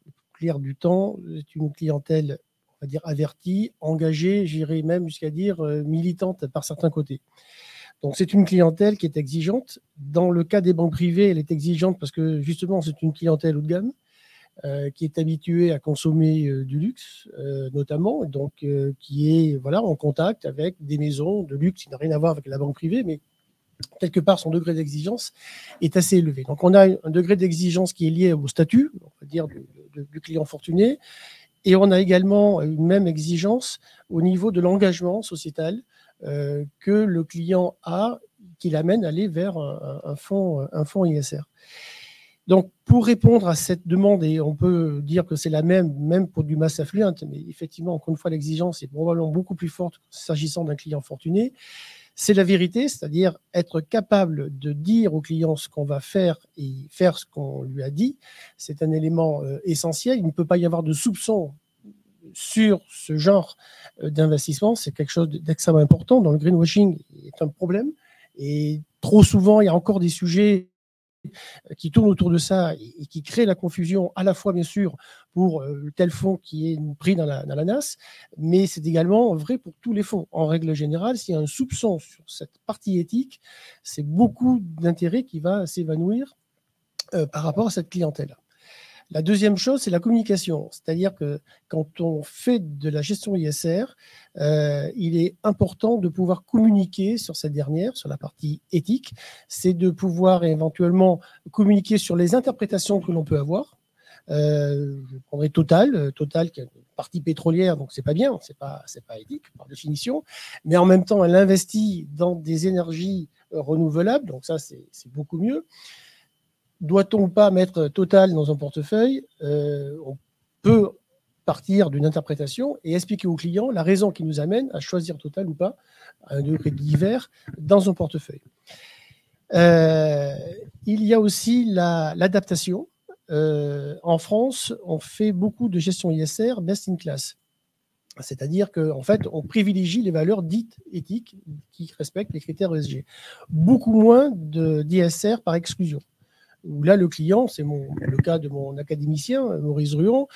du temps, est une clientèle, on va dire, avertie, engagée, j'irais même jusqu'à dire militante par certains côtés. Donc, c'est une clientèle qui est exigeante. Dans le cas des banques privées, elle est exigeante parce que, justement, c'est une clientèle haut de gamme qui est habituée à consommer du luxe, notamment, donc qui est en contact avec des maisons de luxe qui n'ont rien à voir avec la banque privée, mais quelque part, son degré d'exigence est assez élevé. Donc, on a un degré d'exigence qui est lié au statut, on va dire, du client fortuné, et on a également une même exigence au niveau de l'engagement sociétal que le client a, qui l'amène à aller vers un fonds ISR. Donc, pour répondre à cette demande, et on peut dire que c'est la même pour du mass affluent, mais effectivement, encore une fois, l'exigence est probablement beaucoup plus forte s'agissant d'un client fortuné, c'est la vérité, c'est-à-dire être capable de dire au client ce qu'on va faire et faire ce qu'on lui a dit. C'est un élément essentiel. Il ne peut pas y avoir de soupçon sur ce genre d'investissement. C'est quelque chose d'extrêmement important. Dans le greenwashing, est un problème. Et trop souvent, il y a encore des sujets qui tournent autour de ça et qui créent la confusion, à la fois, bien sûr, pour tel fonds qui est pris dans la NAS, mais c'est également vrai pour tous les fonds. En règle générale, s'il y a un soupçon sur cette partie éthique, c'est beaucoup d'intérêt qui va s'évanouir par rapport à cette clientèle. La deuxième chose, c'est la communication. C'est-à-dire que quand on fait de la gestion ISR, il est important de pouvoir communiquer sur cette dernière, sur la partie éthique. C'est de pouvoir éventuellement communiquer sur les interprétations que l'on peut avoir. Je prendrai Total qui est une partie pétrolière, donc c'est pas bien, c'est pas éthique par définition. Mais en même temps, elle investit dans des énergies renouvelables, donc ça, c'est beaucoup mieux. Doit-on pas mettre Total dans un portefeuille? On peut partir d'une interprétation et expliquer au client la raison qui nous amène à choisir Total ou pas, à un degré divers, dans un portefeuille. Il y a aussi l'adaptation. En France, on fait beaucoup de gestion ISR best in class. C'est-à-dire qu'en fait, on privilégie les valeurs dites éthiques qui respectent les critères ESG. Beaucoup moins d'ISR par exclusion. Où là, le client, c'est le cas de mon académicien, Maurice Ruon,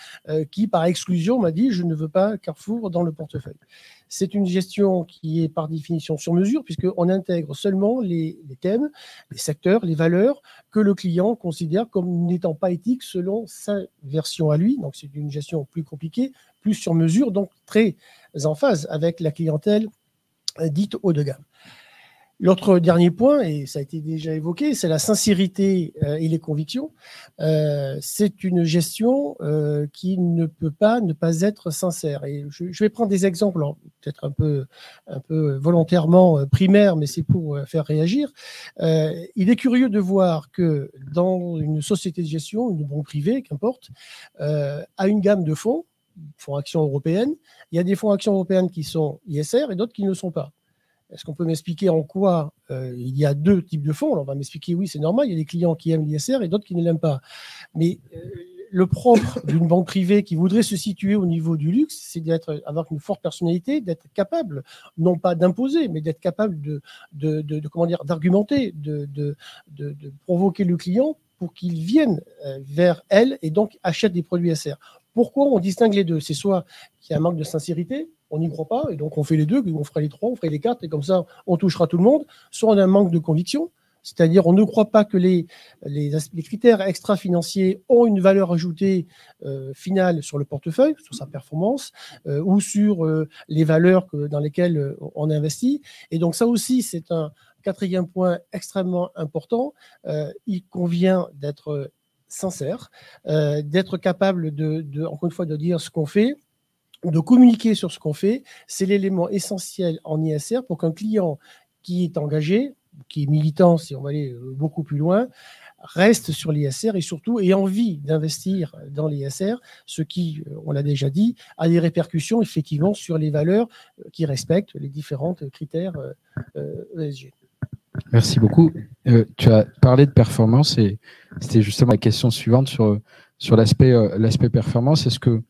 qui, par exclusion, m'a dit « je ne veux pas Carrefour dans le portefeuille ». C'est une gestion qui est par définition sur mesure, puisqu'on intègre seulement les thèmes, les secteurs, les valeurs que le client considère comme n'étant pas éthiques selon sa version à lui. Donc, c'est une gestion plus compliquée, plus sur mesure, donc très en phase avec la clientèle dite haut de gamme. L'autre dernier point, et ça a été déjà évoqué, c'est la sincérité et les convictions. C'est une gestion qui ne peut pas ne pas être sincère. Et je vais prendre des exemples, peut-être un peu volontairement primaires, mais c'est pour faire réagir. Il est curieux de voir que dans une société de gestion, une banque privée, qu'importe, a une gamme de fonds actions européennes. Il y a des fonds actions européennes qui sont ISR et d'autres qui ne le sont pas. Est-ce qu'on peut m'expliquer en quoi il y a deux types de fonds? Alors, on va m'expliquer, oui, c'est normal, il y a des clients qui aiment l'ISR et d'autres qui ne l'aiment pas. Mais le propre d'une banque privée qui voudrait se situer au niveau du luxe, c'est d'avoir une forte personnalité, d'être capable, non pas d'imposer, mais d'être capable d'argumenter, de provoquer le client pour qu'il vienne vers elle et donc achète des produits ISR. Pourquoi on distingue les deux? C'est soit qu'il y a un manque de sincérité, on n'y croit pas, et donc on fait les deux, on ferait les trois, on ferait les quatre, et comme ça, on touchera tout le monde. Soit on a un manque de conviction, c'est-à-dire on ne croit pas que les critères extra-financiers ont une valeur ajoutée finale sur le portefeuille, sur sa performance, ou sur les valeurs dans lesquelles on investit. Et donc ça aussi, c'est un quatrième point extrêmement important. Il convient d'être sincère, d'être capable encore une fois, de dire ce qu'on fait, de communiquer sur ce qu'on fait. C'est l'élément essentiel en ISR pour qu'un client qui est engagé, qui est militant, si on va aller beaucoup plus loin, reste sur l'ISR et surtout ait envie d'investir dans l'ISR, ce qui, on l'a déjà dit, a des répercussions effectivement sur les valeurs qui respectent les différents critères ESG. Merci beaucoup. Tu as parlé de performance et c'était justement la question suivante sur l'aspect performance. Est-ce que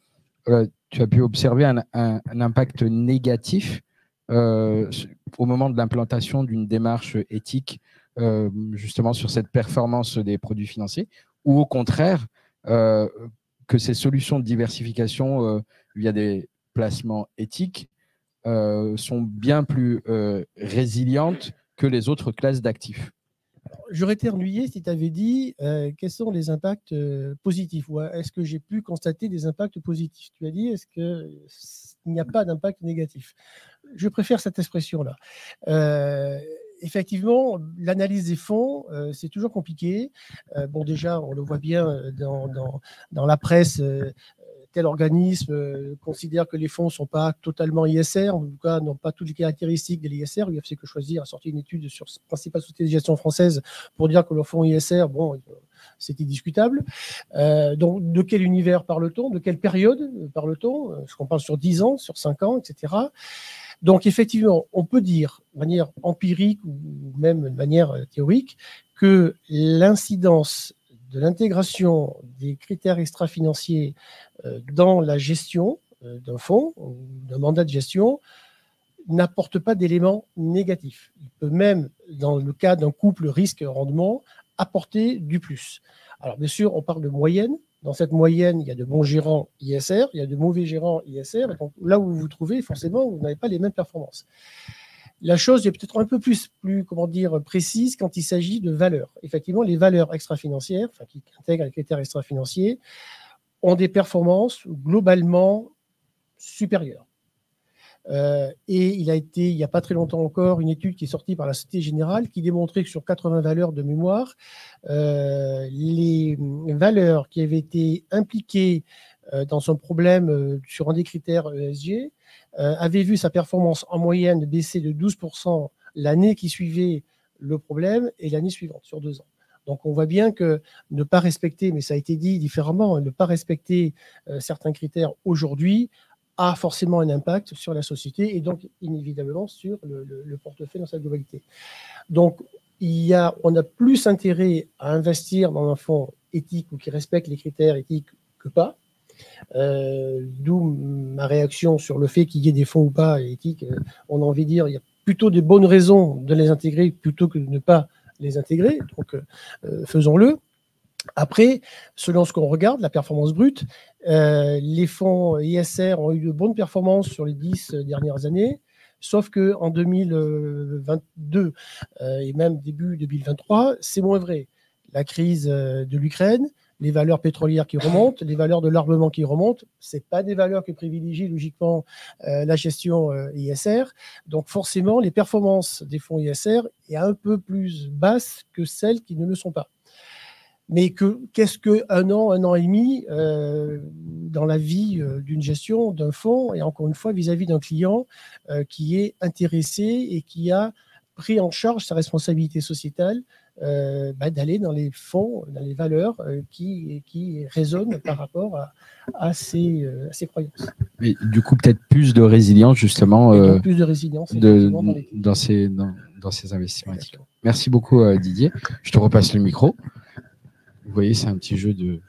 tu as pu observer un impact négatif au moment de l'implantation d'une démarche éthique justement sur cette performance des produits financiers, ou au contraire que ces solutions de diversification via des placements éthiques sont bien plus résilientes que les autres classes d'actifs? J'aurais été ennuyé si tu avais dit quels sont les impacts positifs, ou est-ce que j'ai pu constater des impacts positifs? Tu as dit est-ce qu'il n'y a pas d'impact négatif? Je préfère cette expression-là. Effectivement, l'analyse des fonds, c'est toujours compliqué. Bon, déjà, on le voit bien dans la presse. Tel organisme considère que les fonds ne sont pas totalement ISR, en tout cas n'ont pas toutes les caractéristiques de l'ISR. L'UFC Que Choisir a sorti une étude sur les principales sociétés de gestion françaises pour dire que le fonds ISR, bon, c'était discutable. Donc, de quel univers parle-t-on? De quelle période parle-t-on? Est-ce qu'on parle sur 10 ans, sur 5 ans, etc. Donc, effectivement, on peut dire de manière empirique ou même de manière théorique que l'incidence de l'intégration des critères extra-financiers dans la gestion d'un fonds ou d'un mandat de gestion n'apporte pas d'éléments négatifs. Il peut même, dans le cas d'un couple risque-rendement, apporter du plus. Alors bien sûr, on parle de moyenne. Dans cette moyenne, il y a de bons gérants ISR, il y a de mauvais gérants ISR. Donc là où vous vous trouvez, forcément, vous n'avez pas les mêmes performances. La chose est peut-être un peu plus comment dire, précise quand il s'agit de valeurs. Effectivement, les valeurs extra-financières, enfin, qui intègrent les critères extra-financiers, ont des performances globalement supérieures. Et il n'y a pas très longtemps encore, une étude qui est sortie par la Société Générale qui démontrait que sur 80 valeurs de mémoire, les valeurs qui avaient été impliquées dans son problème sur un des critères ESG avait vu sa performance en moyenne baisser de 12% l'année qui suivait le problème et l'année suivante, sur 2 ans. Donc on voit bien que ne pas respecter, mais ça a été dit différemment, ne pas respecter certains critères aujourd'hui a forcément un impact sur la société et donc inévitablement sur le portefeuille dans sa globalité. Donc on a plus intérêt à investir dans un fonds éthique ou qui respecte les critères éthiques que pas. D'où ma réaction sur le fait qu'il y ait des fonds ou pas éthiques. On a envie de dire il y a plutôt de bonnes raisons de les intégrer plutôt que de ne pas les intégrer. Donc, faisons-le. Après, selon ce qu'on regarde, la performance brute, les fonds ISR ont eu de bonnes performances sur les 10 dernières années, sauf qu'en 2022 et même début 2023, c'est moins vrai. La crise de l'Ukraine, les valeurs pétrolières qui remontent, les valeurs de l'armement qui remontent. Ce pas des valeurs que privilégie logiquement la gestion ISR. Donc forcément, les performances des fonds ISR est un peu plus basse que celles qui ne le sont pas. Mais qu'est-ce qu'un an et demi dans la vie d'une gestion, d'un fonds, et encore une fois vis-à-vis d'un client qui est intéressé et qui a pris en charge sa responsabilité sociétale d'aller dans les fonds, dans les valeurs qui résonnent par rapport à ses croyances. Mais du coup, peut-être plus de résilience, justement, plus de résilience dans ces investissements éthiques. Merci beaucoup, Didier. Je te repasse le micro. Vous voyez, c'est un petit jeu de...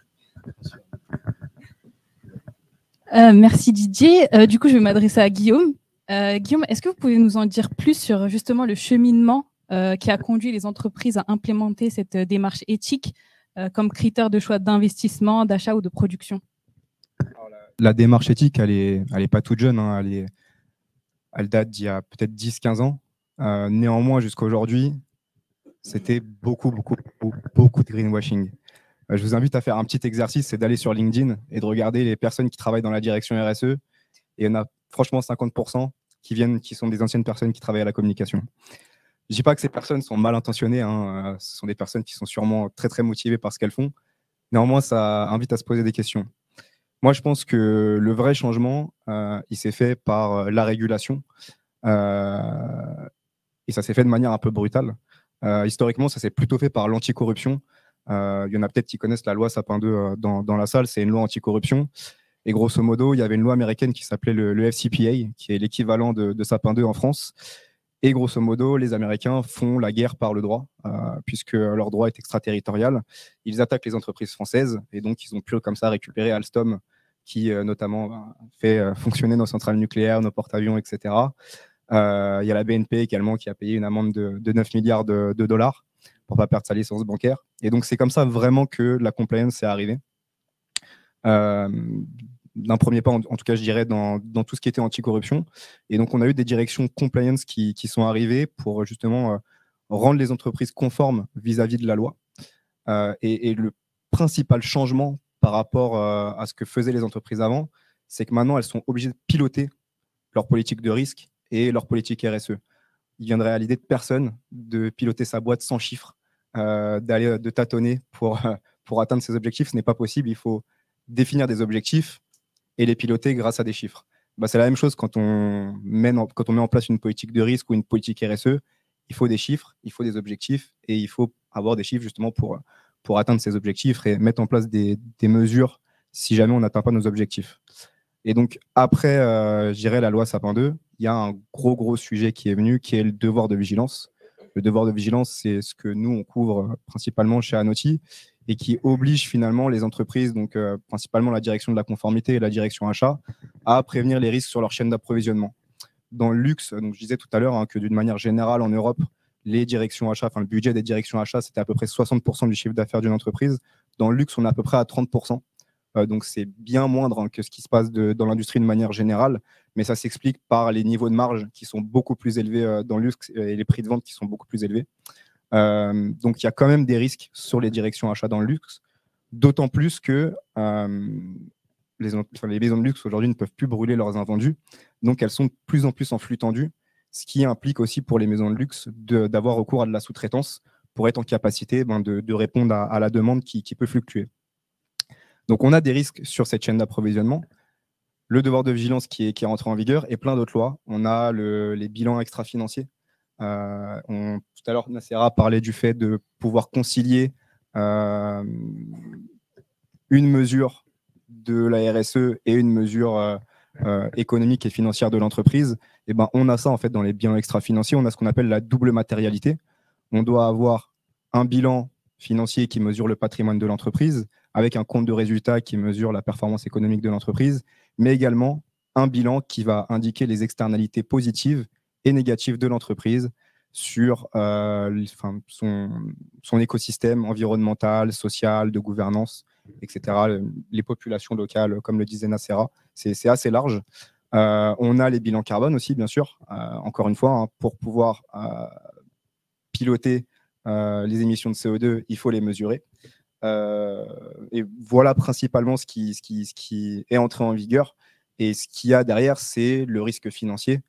Merci Didier. Du coup, je vais m'adresser à Guillaume. Guillaume, est-ce que vous pouvez nous en dire plus sur justement le cheminement qui a conduit les entreprises à implémenter cette démarche éthique comme critère de choix d'investissement, d'achat ou de production? Alors, la démarche éthique, elle est pas toute jeune, hein, elle date d'il y a peut-être 10-15 ans. Néanmoins, jusqu'à aujourd'hui, c'était beaucoup de greenwashing. Je vous invite à faire un petit exercice, c'est d'aller sur LinkedIn et de regarder les personnes qui travaillent dans la direction RSE. Et il y en a franchement 50% qui sont des anciennes personnes qui travaillent à la communication. Je ne dis pas que ces personnes sont mal intentionnées, hein. Ce sont des personnes qui sont sûrement très très motivées par ce qu'elles font. Néanmoins, ça invite à se poser des questions. Moi, je pense que le vrai changement, il s'est fait par la régulation. Et ça s'est fait de manière un peu brutale. Historiquement, ça s'est plutôt fait par l'anticorruption. Il y en a peut-être qui connaissent la loi Sapin 2 dans la salle, c'est une loi anticorruption. Et grosso modo, il y avait une loi américaine qui s'appelait le FCPA, qui est l'équivalent de Sapin 2 en France. Et grosso modo, les Américains font la guerre par le droit, puisque leur droit est extraterritorial. Ils attaquent les entreprises françaises, et donc ils ont pu comme ça récupérer Alstom, qui notamment fait fonctionner nos centrales nucléaires, nos porte-avions, etc. Il y a la BNP également qui a payé une amende de 9 milliards de dollars pour ne pas perdre sa licence bancaire. Et donc, c'est comme ça vraiment que la compliance est arrivée. D'un premier pas, en tout cas, je dirais, dans tout ce qui était anticorruption. Et donc, on a eu des directions compliance qui sont arrivées pour justement rendre les entreprises conformes vis-à-vis de la loi. Et le principal changement par rapport à ce que faisaient les entreprises avant, c'est que maintenant, elles sont obligées de piloter leur politique de risque et leur politique RSE. Il viendrait à l'idée de personne de piloter sa boîte sans chiffres, de tâtonner pour atteindre ses objectifs. Ce n'est pas possible. Il faut définir des objectifs et les piloter grâce à des chiffres. C'est la même chose quand on met en place une politique de risque ou une politique RSE. Il faut des chiffres, il faut des objectifs et il faut avoir des chiffres justement pour atteindre ces objectifs et mettre en place des mesures si jamais on n'atteint pas nos objectifs. Et donc, après, je dirais, la loi Sapin 2, il y a un gros sujet qui est venu, qui est le devoir de vigilance. Le devoir de vigilance, c'est ce que nous, on couvre principalement chez Anotti et qui oblige finalement les entreprises, donc principalement la direction de la conformité et la direction achat, à prévenir les risques sur leur chaîne d'approvisionnement. Dans le luxe, donc je disais tout à l'heure que d'une manière générale, en Europe, les directions achats, le budget des directions achats, c'était à peu près 60% du chiffre d'affaires d'une entreprise. Dans le luxe, on est à peu près à 30%. Donc, c'est bien moindre que ce qui se passe dans l'industrie de manière générale, mais ça s'explique par les niveaux de marge qui sont beaucoup plus élevés dans le luxe et les prix de vente qui sont beaucoup plus élevés. Donc, il y a quand même des risques sur les directions achats dans le luxe, d'autant plus que les maisons de luxe aujourd'hui ne peuvent plus brûler leurs invendus, donc elles sont de plus en plus en flux tendu, ce qui implique aussi pour les maisons de luxe d'avoir recours à de la sous-traitance pour être en capacité de répondre à la demande qui peut fluctuer. Donc, on a des risques sur cette chaîne d'approvisionnement. Le devoir de vigilance qui est rentré en vigueur et plein d'autres lois. On a les bilans extra-financiers. Tout à l'heure, Nassera parlait du fait de pouvoir concilier une mesure de la RSE et une mesure économique et financière de l'entreprise. Et on a ça en fait dans les bilans extra-financiers. On a ce qu'on appelle la double matérialité. On doit avoir un bilan financier qui mesure le patrimoine de l'entreprise, avec un compte de résultat qui mesure la performance économique de l'entreprise, mais également un bilan qui va indiquer les externalités positives et négatives de l'entreprise sur son écosystème environnemental, social, de gouvernance, etc. Les populations locales, comme le disait Nassera, c'est assez large. On a les bilans carbone aussi, bien sûr, encore une fois, pour pouvoir piloter les émissions de CO2, il faut les mesurer. Et voilà principalement ce qui est entré en vigueur. Et ce qu'il y a derrière, c'est le risque financier.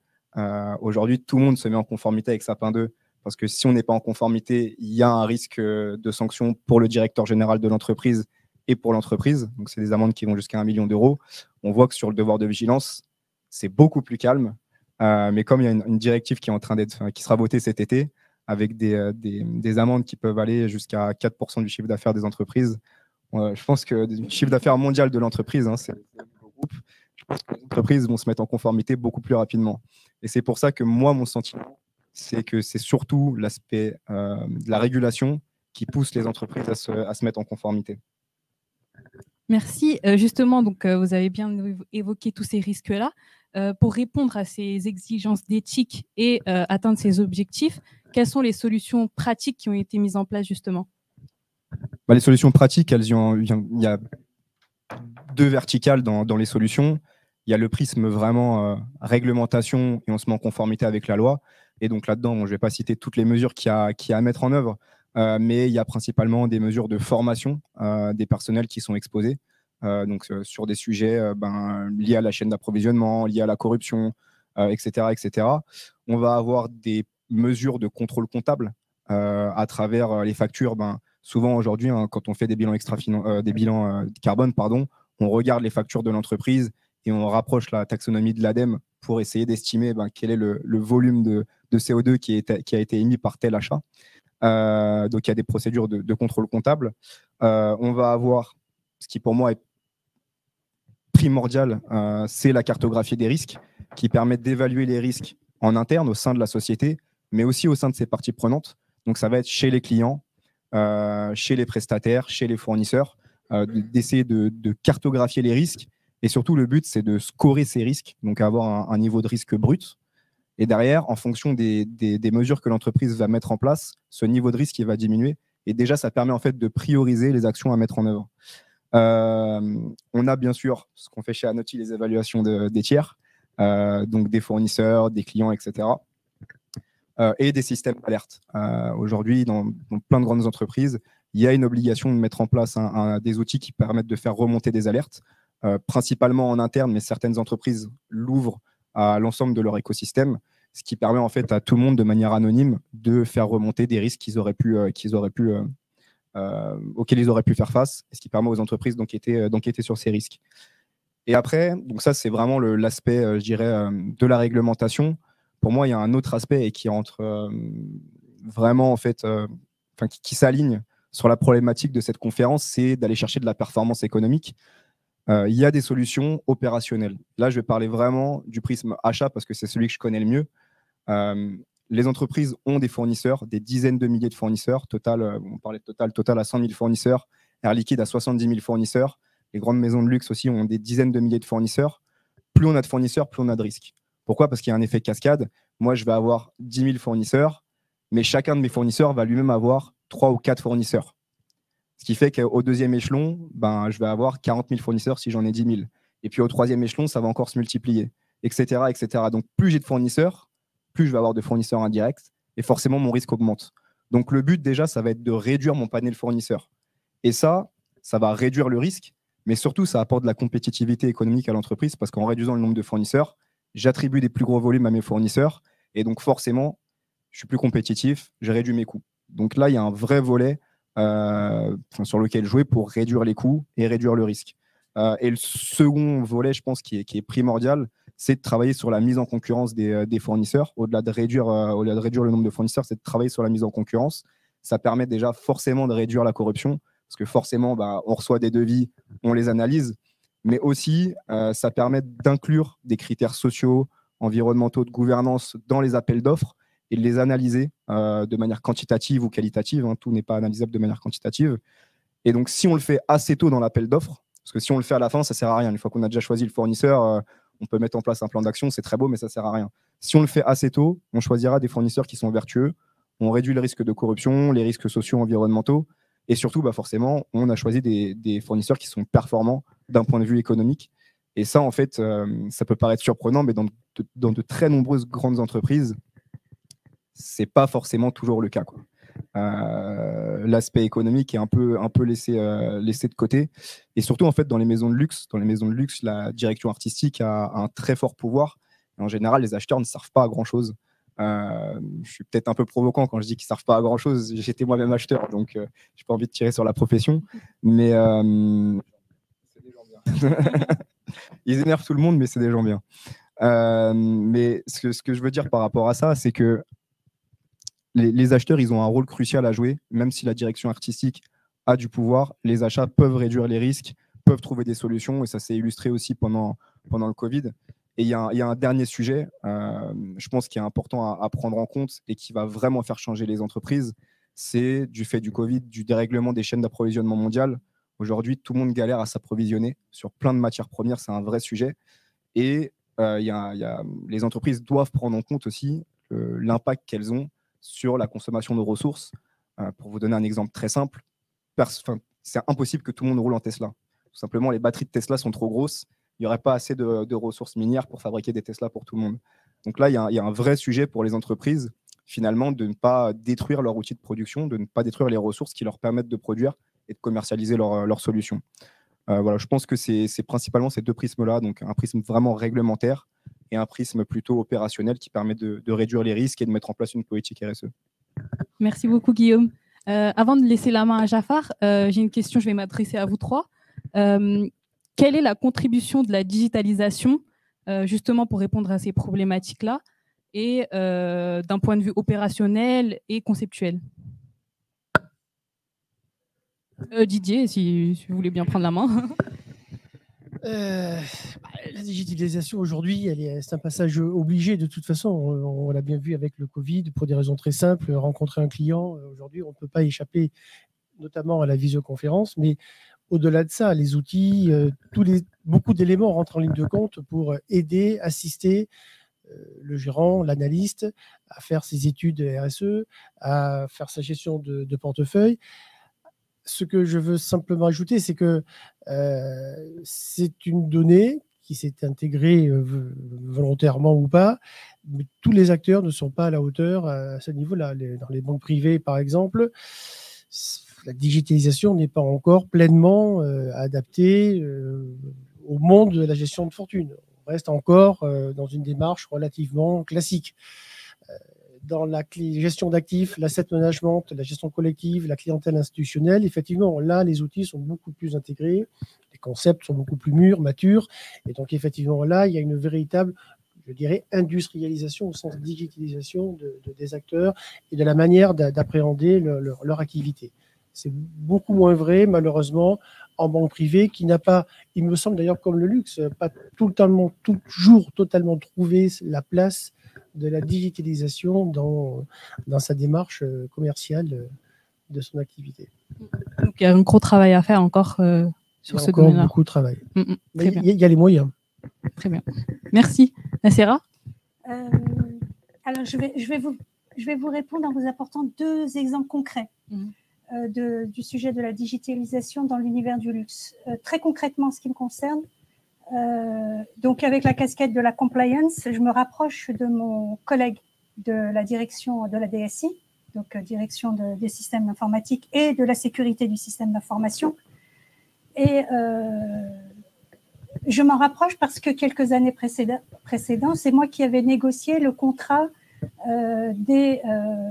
Aujourd'hui, tout le monde se met en conformité avec Sapin 2, parce que si on n'est pas en conformité, il y a un risque de sanction pour le directeur général de l'entreprise et pour l'entreprise. Donc, c'est des amendes qui vont jusqu'à 1 million d'euros. On voit que sur le devoir de vigilance, c'est beaucoup plus calme. Mais comme il y a une directive qui est en train qui sera votée cet été, avec des amendes qui peuvent aller jusqu'à 4% du chiffre d'affaires des entreprises, je pense que le chiffre d'affaires mondial de l'entreprise, c'est le groupe. Je pense que les entreprises vont se mettre en conformité beaucoup plus rapidement. Et c'est pour ça que moi, mon sentiment, c'est que c'est surtout l'aspect de la régulation qui pousse les entreprises à se mettre en conformité. Merci. Justement, donc, vous avez bien évoqué tous ces risques-là. Pour répondre à ces exigences d'éthique et atteindre ces objectifs, quelles sont les solutions pratiques qui ont été mises en place justement? Les solutions pratiques, il y a 2 verticales dans les solutions. Il y a le prisme vraiment réglementation et on se met en conformité avec la loi. Et donc là-dedans, je ne vais pas citer toutes les mesures qu'il y a à mettre en œuvre, mais il y a principalement des mesures de formation des personnels qui sont exposés. Sur des sujets liés à la chaîne d'approvisionnement, liés à la corruption, etc., etc. On va avoir des mesures de contrôle comptable à travers les factures. Souvent aujourd'hui, quand on fait des bilans carbone, on regarde les factures de l'entreprise et on rapproche la taxonomie de l'ADEME pour essayer d'estimer quel est le volume de CO2 qui a été émis par tel achat. Donc il y a des procédures de contrôle comptable. On va avoir, ce qui pour moi est primordial, c'est la cartographie des risques qui permet d'évaluer les risques en interne au sein de la société, mais aussi au sein de ses parties prenantes. Donc ça va être chez les clients, chez les prestataires, chez les fournisseurs, d'essayer de cartographier les risques. Et surtout, le but, c'est de scorer ces risques, donc avoir un niveau de risque brut. Et derrière, en fonction des mesures que l'entreprise va mettre en place, ce niveau de risque il va diminuer. Et déjà, ça permet en fait de prioriser les actions à mettre en œuvre. On a bien sûr ce qu'on fait chez Anotti, les évaluations des tiers, donc des fournisseurs, des clients, etc. Et des systèmes d'alerte. Aujourd'hui, dans plein de grandes entreprises, il y a une obligation de mettre en place des outils qui permettent de faire remonter des alertes, principalement en interne, mais certaines entreprises l'ouvrent à l'ensemble de leur écosystème, ce qui permet en fait à tout le monde de manière anonyme de faire remonter des risques auxquels ils auraient pu faire face, et ce qui permet aux entreprises d'enquêter sur ces risques. Et après, donc ça c'est vraiment l'aspect, je dirais, de la réglementation. Pour moi, il y a un autre aspect et qui entre vraiment en fait, qui s'aligne sur la problématique de cette conférence, c'est d'aller chercher de la performance économique. Il y a des solutions opérationnelles. Là, je vais parler vraiment du prisme achat parce que c'est celui que je connais le mieux. Les entreprises ont des fournisseurs, des dizaines de milliers de fournisseurs. On parlait de Total à 100 000 fournisseurs, Air Liquide à 70 000 fournisseurs. Les grandes maisons de luxe aussi ont des dizaines de milliers de fournisseurs. Plus on a de fournisseurs, plus on a de risques. Pourquoi? Parce qu'il y a un effet cascade. Moi, je vais avoir 10 000 fournisseurs, mais chacun de mes fournisseurs va lui-même avoir 3 ou 4 fournisseurs. Ce qui fait qu'au deuxième échelon, je vais avoir 40 000 fournisseurs si j'en ai 10 000. Et puis au troisième échelon, ça va encore se multiplier, etc., etc. Donc plus j'ai de fournisseurs, plus je vais avoir de fournisseurs indirects, et forcément mon risque augmente. Donc le but déjà, ça va être de réduire mon panel fournisseur. Et ça va réduire le risque, mais surtout ça apporte de la compétitivité économique à l'entreprise, parce qu'en réduisant le nombre de fournisseurs, j'attribue des plus gros volumes à mes fournisseurs, et donc forcément, je suis plus compétitif, je réduis mes coûts. Donc là, il y a un vrai volet sur lequel jouer pour réduire les coûts et réduire le risque. Et le second volet, je pense, qui est primordial, c'est de travailler sur la mise en concurrence des fournisseurs. Au-delà de réduire le nombre de fournisseurs, c'est de travailler sur la mise en concurrence. Ça permet déjà forcément de réduire la corruption, parce que forcément, on reçoit des devis, on les analyse, mais aussi, ça permet d'inclure des critères sociaux, environnementaux, de gouvernance dans les appels d'offres et de les analyser de manière quantitative ou qualitative. Tout n'est pas analysable de manière quantitative. Et donc, si on le fait assez tôt dans l'appel d'offres, parce que si on le fait à la fin, ça ne sert à rien. Une fois qu'on a déjà choisi le fournisseur, on peut mettre en place un plan d'action, c'est très beau, mais ça ne sert à rien. Si on le fait assez tôt, on choisira des fournisseurs qui sont vertueux, on réduit le risque de corruption, les risques sociaux, environnementaux, et surtout, forcément, on a choisi des fournisseurs qui sont performants d'un point de vue économique. Et ça, en fait, ça peut paraître surprenant, mais dans de très nombreuses grandes entreprises, ce n'est pas forcément toujours le cas, quoi. l'aspect économique est un peu laissé de côté. Et surtout, en fait, dans les maisons de luxe, la direction artistique a un très fort pouvoir. Et en général, les acheteurs ne servent pas à grand-chose. Je suis peut-être un peu provocant quand je dis qu'ils ne servent pas à grand-chose. J'étais moi-même acheteur, donc je n'ai pas envie de tirer sur la profession. Mais c'est des gens bien. Ils énervent tout le monde, mais c'est des gens bien. Mais ce que je veux dire par rapport à ça, c'est que les acheteurs, ils ont un rôle crucial à jouer. Même si la direction artistique a du pouvoir, les achats peuvent réduire les risques, peuvent trouver des solutions, et ça s'est illustré aussi pendant le Covid. Et il y a un dernier sujet, je pense, qui est important à prendre en compte et qui va vraiment faire changer les entreprises. C'est du fait du Covid, du dérèglement des chaînes d'approvisionnement mondiales. Aujourd'hui, tout le monde galère à s'approvisionner sur plein de matières premières, c'est un vrai sujet. Et les entreprises doivent prendre en compte aussi l'impact qu'elles ont sur la consommation de ressources. Pour vous donner un exemple très simple, c'est impossible que tout le monde roule en Tesla. Tout simplement, les batteries de Tesla sont trop grosses. Il n'y aurait pas assez de ressources minières pour fabriquer des Tesla pour tout le monde. Donc là, il y a un vrai sujet pour les entreprises, finalement, de ne pas détruire leur outil de production, de ne pas détruire les ressources qui leur permettent de produire et de commercialiser leurs solutions. Voilà, je pense que c'est principalement ces deux prismes-là, donc un prisme vraiment réglementaire et un prisme plutôt opérationnel qui permet de réduire les risques et de mettre en place une politique RSE. Merci beaucoup, Guillaume. Avant de laisser la main à Jafar, j'ai une question, je vais m'adresser à vous trois. Quelle est la contribution de la digitalisation, justement, pour répondre à ces problématiques-là, et d'un point de vue opérationnel et conceptuel? Didier, si vous voulez bien prendre la main. La digitalisation aujourd'hui, c'est un passage obligé de toute façon. On l'a bien vu avec le Covid, pour des raisons très simples. Rencontrer un client, aujourd'hui, on ne peut pas échapper notamment à la visioconférence, mais au-delà de ça, les outils, beaucoup d'éléments rentrent en ligne de compte pour aider, assister le gérant, l'analyste à faire ses études RSE, à faire sa gestion de portefeuille. Ce que je veux simplement ajouter, c'est que c'est une donnée qui s'est intégrée volontairement ou pas, mais tous les acteurs ne sont pas à la hauteur à ce niveau-là. Dans les banques privées, par exemple, la digitalisation n'est pas encore pleinement adaptée au monde de la gestion de fortune. On reste encore dans une démarche relativement classique. Dans la gestion d'actifs, l'asset management, la gestion collective, la clientèle institutionnelle, effectivement, là, les outils sont beaucoup plus intégrés, les concepts sont beaucoup plus mûrs, matures, et donc, effectivement, là, il y a une véritable, je dirais, industrialisation au sens digitalisation des acteurs et de la manière d'appréhender leur activité. C'est beaucoup moins vrai, malheureusement, en banque privée, qui n'a pas, il me semble d'ailleurs comme le luxe, pas toujours totalement trouvé la place de la digitalisation dans sa démarche commerciale de son activité. Donc, il y a un gros travail à faire encore sur ce domaine-là. Beaucoup de travail. Très bien. Il y a les moyens. Très bien. Merci. Nassera? Alors, je vais vous répondre en vous apportant deux exemples concrets du sujet de la digitalisation dans l'univers du luxe. Très concrètement, en ce qui me concerne, donc avec la casquette de la compliance, je me rapproche de mon collègue de la direction de la DSI, donc direction des systèmes informatiques et de la sécurité du système d'information. Et je m'en rapproche parce que quelques années précédentes, c'est moi qui avais négocié le contrat des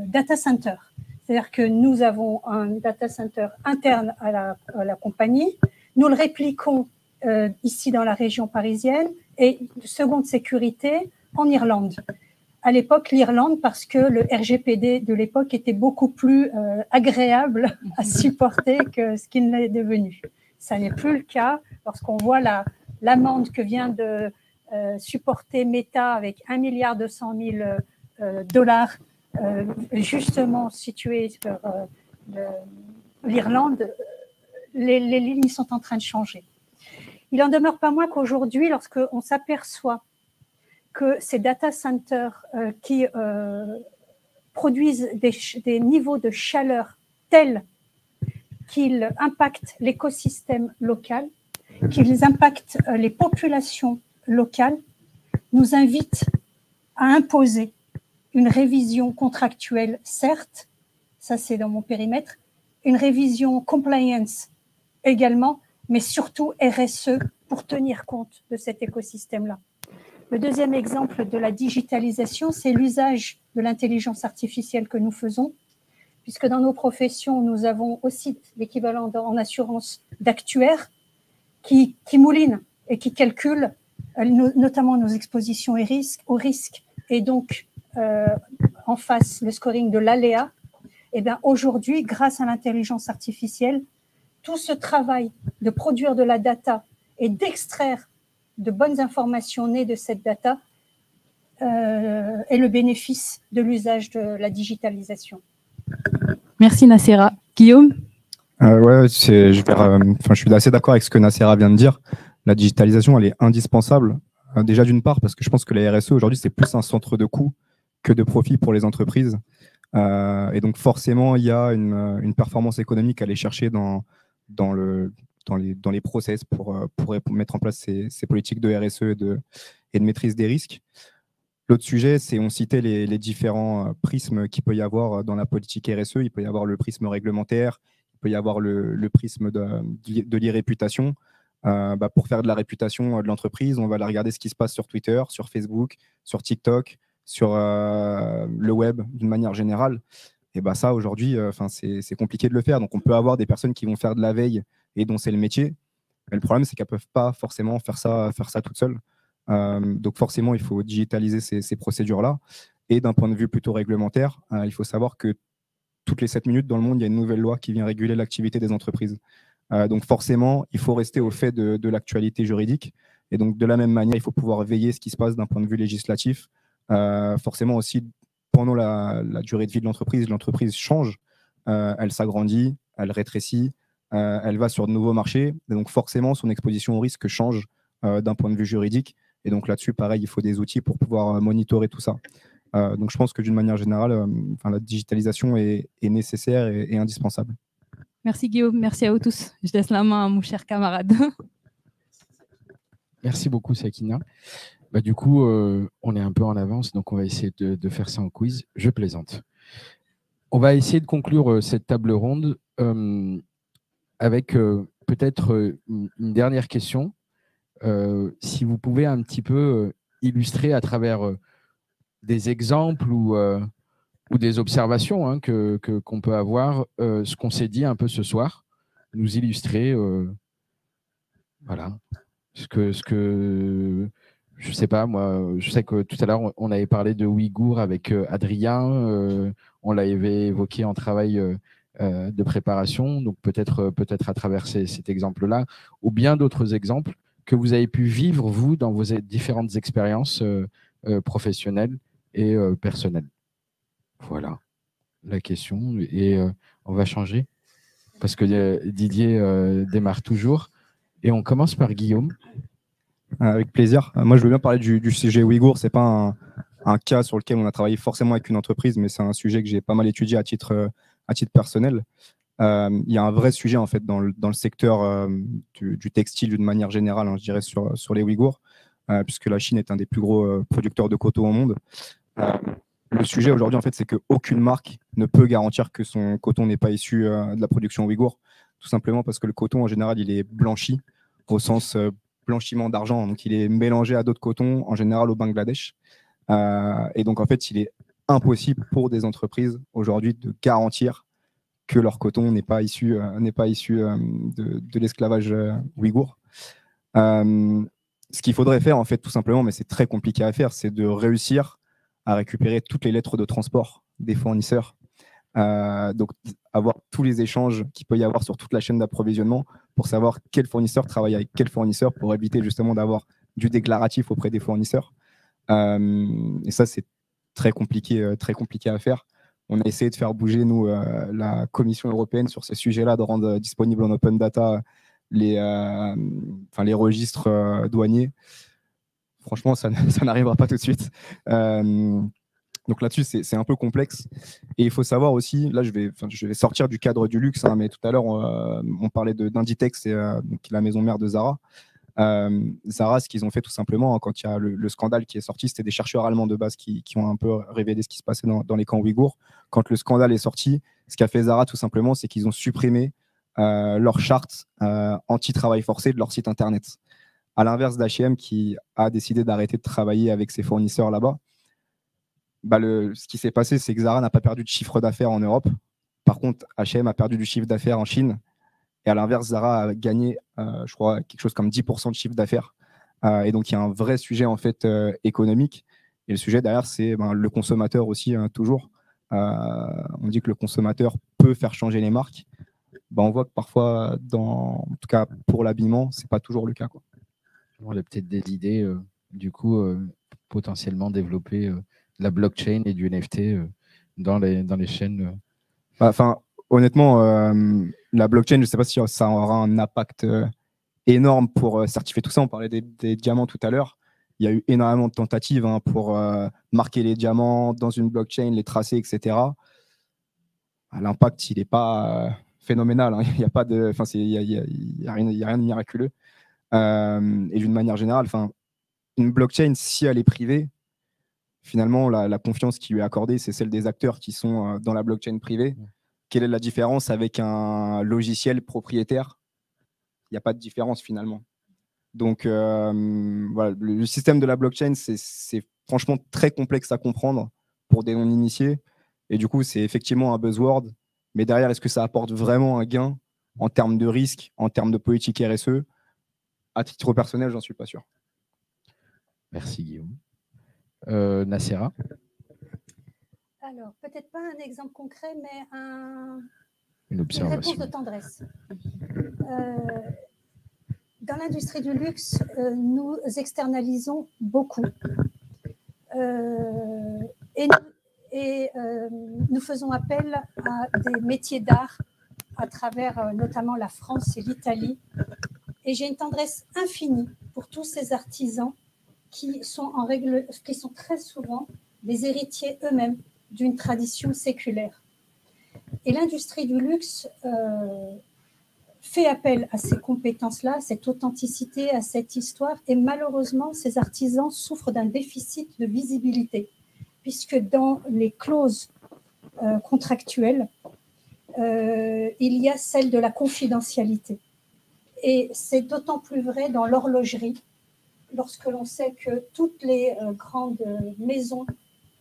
data centers. C'est-à-dire que nous avons un data center interne à la compagnie, nous le répliquons ici dans la région parisienne et seconde sécurité en Irlande. À l'époque, l'Irlande, parce que le RGPD de l'époque était beaucoup plus agréable à supporter que ce qu'il est devenu. Ça n'est plus le cas lorsqu'on voit l'amende que vient de supporter Meta avec 1,2 milliard $, justement situé sur l'Irlande, les lignes sont en train de changer. Il n'en demeure pas moins qu'aujourd'hui, lorsqu'on s'aperçoit que ces data centers qui produisent des niveaux de chaleur tels qu'ils impactent l'écosystème local, qu'ils impactent les populations locales, nous invitent à imposer une révision contractuelle, certes, ça c'est dans mon périmètre, une révision compliance également, mais surtout RSE pour tenir compte de cet écosystème-là. Le deuxième exemple de la digitalisation, c'est l'usage de l'intelligence artificielle que nous faisons, puisque dans nos professions, nous avons aussi l'équivalent en assurance d'actuaires qui moulinent et qui calculent notamment nos expositions au risque et donc en face le scoring de l'aléa. Et bien aujourd'hui, grâce à l'intelligence artificielle, tout ce travail de produire de la data et d'extraire de bonnes informations nées de cette data est le bénéfice de l'usage de la digitalisation. Merci Nacera. Guillaume? Ouais, je suis assez d'accord avec ce que Nacera vient de dire. La digitalisation, elle est indispensable. Déjà d'une part, parce que je pense que la RSE aujourd'hui, c'est plus un centre de coût que de profit pour les entreprises. Et donc forcément, il y a une performance économique à aller chercher dans les process pour mettre en place ces politiques de RSE et de maîtrise des risques. L'autre sujet, c'est on citait les différents prismes qu'il peut y avoir dans la politique RSE. Il peut y avoir le prisme réglementaire, il peut y avoir le prisme de l'e-réputation. Pour faire de la réputation de l'entreprise, on va aller regarder ce qui se passe sur Twitter, sur Facebook, sur TikTok, sur le web d'une manière générale. Et ça, aujourd'hui, c'est compliqué de le faire. Donc, on peut avoir des personnes qui vont faire de la veille et dont c'est le métier. Mais le problème, c'est qu'elles ne peuvent pas forcément faire ça toutes seules. Donc, forcément, il faut digitaliser ces procédures-là. Et d'un point de vue plutôt réglementaire, il faut savoir que toutes les 7 minutes dans le monde, il y a une nouvelle loi qui vient réguler l'activité des entreprises. Donc forcément, il faut rester au fait de l'actualité juridique. Et donc, de la même manière, il faut pouvoir veiller ce qui se passe d'un point de vue législatif. Forcément aussi, pendant la durée de vie de l'entreprise change, elle s'agrandit, elle rétrécit, elle va sur de nouveaux marchés. Et donc forcément, son exposition au risque change d'un point de vue juridique. Et donc là-dessus, pareil, il faut des outils pour pouvoir monitorer tout ça. Donc je pense que d'une manière générale, la digitalisation est nécessaire et indispensable. Merci Guillaume, merci à vous tous. Je laisse la main à mon cher camarade. Merci beaucoup Sakina. Du coup, on est un peu en avance, donc on va essayer de faire ça en quiz. Je plaisante. On va essayer de conclure cette table ronde avec peut-être une dernière question. Si vous pouvez un petit peu illustrer à travers des exemples ou des observations qu'on peut avoir, ce qu'on s'est dit un peu ce soir, nous illustrer, voilà, ce que je sais pas, moi, je sais que tout à l'heure, on avait parlé de Ouïghour avec Adrien, on l'avait évoqué en travail de préparation, donc peut-être à travers cet exemple-là, ou bien d'autres exemples que vous avez pu vivre, vous, dans vos différentes expériences professionnelles et personnelles. Voilà la question. Et on va changer parce que Didier démarre toujours. Et on commence par Guillaume. Avec plaisir. Moi, je veux bien parler du sujet Ouïghour. Ce n'est pas un cas sur lequel on a travaillé forcément avec une entreprise, mais c'est un sujet que j'ai pas mal étudié à titre personnel. Il y a un vrai sujet en fait, dans le secteur du textile d'une manière générale, je dirais, sur les Ouïghours, puisque la Chine est un des plus gros producteurs de coton au monde. Le sujet aujourd'hui, en fait, c'est qu'aucune marque ne peut garantir que son coton n'est pas issu de la production ouïghour, tout simplement parce que le coton, en général, il est blanchi au sens blanchiment d'argent. Donc, il est mélangé à d'autres cotons, en général au Bangladesh. Et donc, en fait, il est impossible pour des entreprises aujourd'hui de garantir que leur coton n'est pas issu de l'esclavage ouïghour. Ce qu'il faudrait faire, en fait, tout simplement, mais c'est très compliqué à faire, c'est de réussir à récupérer toutes les lettres de transport des fournisseurs. Donc, avoir tous les échanges qu'il peut y avoir sur toute la chaîne d'approvisionnement pour savoir quel fournisseur travaille avec quel fournisseur pour éviter justement d'avoir du déclaratif auprès des fournisseurs. Et ça, c'est très compliqué à faire. On a essayé de faire bouger, nous, la Commission européenne sur ces sujets-là, de rendre disponibles en open data les registres douaniers. Franchement, ça n'arrivera pas tout de suite. Donc là-dessus, c'est un peu complexe. Et il faut savoir aussi, là, je vais sortir du cadre du luxe, mais tout à l'heure, on parlait d'Inditex, qui est la maison mère de Zara. Zara, ce qu'ils ont fait tout simplement, quand il y a le scandale qui est sorti, c'était des chercheurs allemands de base qui ont un peu révélé ce qui se passait dans les camps ouïghours. Quand le scandale est sorti, Ce qu'a fait Zara, tout simplement, c'est qu'ils ont supprimé leur charte anti-travail forcé de leur site internet. À l'inverse d'H&M qui a décidé d'arrêter de travailler avec ses fournisseurs là-bas, ce qui s'est passé, c'est que Zara n'a pas perdu de chiffre d'affaires en Europe. Par contre, H&M a perdu du chiffre d'affaires en Chine. Et à l'inverse, Zara a gagné, je crois, quelque chose comme 10% de chiffre d'affaires. Et donc, il y a un vrai sujet en fait, économique. Et le sujet derrière, c'est le consommateur aussi, toujours. On dit que le consommateur peut faire changer les marques. On voit que parfois, en tout cas pour l'habillement, ce n'est pas toujours le cas, quoi. On a peut-être des idées, du coup, potentiellement développer la blockchain et du NFT dans les chaînes. Honnêtement, la blockchain, je ne sais pas si ça aura un impact énorme pour certifier tout ça. On parlait des diamants tout à l'heure. Il y a eu énormément de tentatives pour marquer les diamants dans une blockchain, les tracer, etc. L'impact, il n'est pas phénoménal. Il n'y a pas de, il y a rien de miraculeux. Et d'une manière générale, une blockchain, si elle est privée, finalement, la confiance qui lui est accordée, c'est celle des acteurs qui sont dans la blockchain privée. Quelle est la différence avec un logiciel propriétaire? Il n'y a pas de différence finalement. Donc, voilà, le système de la blockchain, c'est franchement très complexe à comprendre pour des non-initiés. Et du coup, c'est effectivement un buzzword. Mais derrière, est-ce que ça apporte vraiment un gain en termes de risque, en termes de politique RSE? À titre personnel, j'en suis pas sûr. Merci Guillaume. Nacera? Alors, peut-être pas un exemple concret, mais Une observation. réponse de tendresse. Dans l'industrie du luxe, nous externalisons beaucoup. Et nous faisons appel à des métiers d'art à travers notamment la France et l'Italie. Et j'ai une tendresse infinie pour tous ces artisans qui sont très souvent des héritiers eux-mêmes d'une tradition séculaire. Et l'industrie du luxe fait appel à ces compétences-là, à cette authenticité, à cette histoire. Et malheureusement, ces artisans souffrent d'un déficit de visibilité, puisque dans les clauses contractuelles, il y a celle de la confidentialité. Et c'est d'autant plus vrai dans l'horlogerie, lorsque l'on sait que toutes les grandes maisons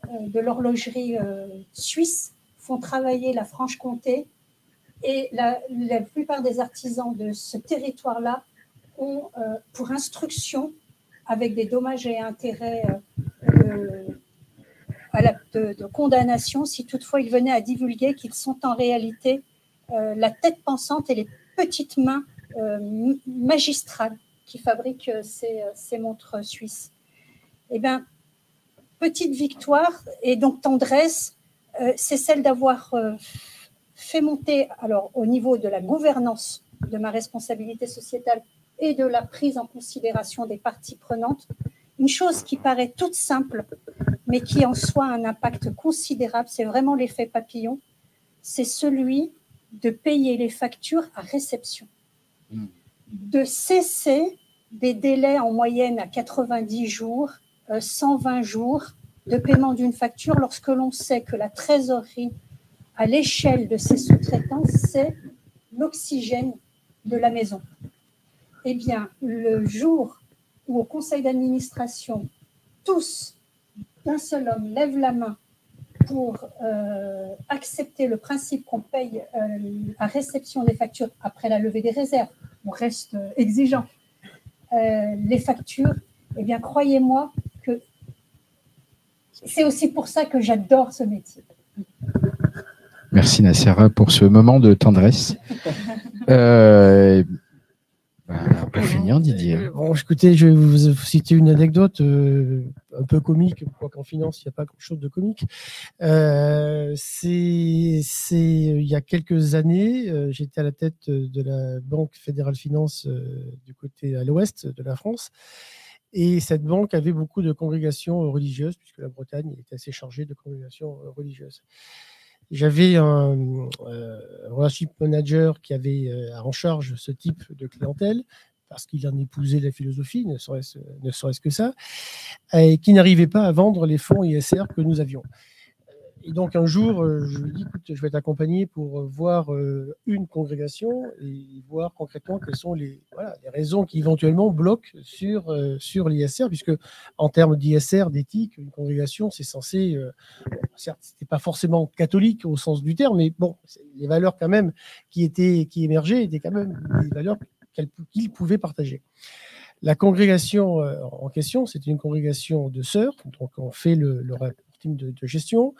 de l'horlogerie suisse font travailler la Franche-Comté, et la plupart des artisans de ce territoire-là ont pour instruction, avec des dommages et intérêts de condamnation, si toutefois ils venaient à divulguer qu'ils sont en réalité la tête pensante et les petites mains magistrales qui fabriquent ces montres suisses. Eh bien, petite victoire et donc tendresse, c'est celle d'avoir fait monter, alors au niveau de la gouvernance de ma responsabilité sociétale et de la prise en considération des parties prenantes, une chose qui paraît toute simple, mais qui en soi a un impact considérable, c'est vraiment l'effet papillon, c'est celui de payer les factures à réception, de cesser des délais en moyenne à 90 jours, 120 jours de paiement d'une facture lorsque l'on sait que la trésorerie à l'échelle de ces sous-traitants, c'est l'oxygène de la maison. Eh bien, le jour où au conseil d'administration, tous, d'un seul homme, lèvent la main pour accepter le principe qu'on paye à réception des factures après la levée des réserves, on reste exigeant, les factures, eh bien, croyez-moi que c'est aussi pour ça que j'adore ce métier. Merci Nacera pour ce moment de tendresse. Pour finir, Didier. Bon, écoutez, je vais vous citer une anecdote un peu comique, quoiqu'en finance, il n'y a pas grand-chose de comique. Il y a quelques années, j'étais à la tête de la Banque Fédérale Finance du côté à l'ouest de la France. Et cette banque avait beaucoup de congrégations religieuses, puisque la Bretagne était assez chargée de congrégations religieuses. J'avais un relationship manager qui avait en charge ce type de clientèle, parce qu'il en épousait la philosophie, ne serait-ce que ça, et qui n'arrivait pas à vendre les fonds ISR que nous avions. Et donc un jour, je lui dis, écoute, je vais t'accompagner pour voir une congrégation et voir concrètement quelles sont les raisons qui éventuellement bloquent sur l'ISR, puisque en termes d'ISR, d'éthique, une congrégation, c'est censé, certes, c'était pas forcément catholique au sens du terme, mais bon, les valeurs quand même qui émergeaient étaient quand même des valeurs qu'ils pouvaient partager. La congrégation en question, c'était une congrégation de sœurs, donc on fait le reporting de gestion,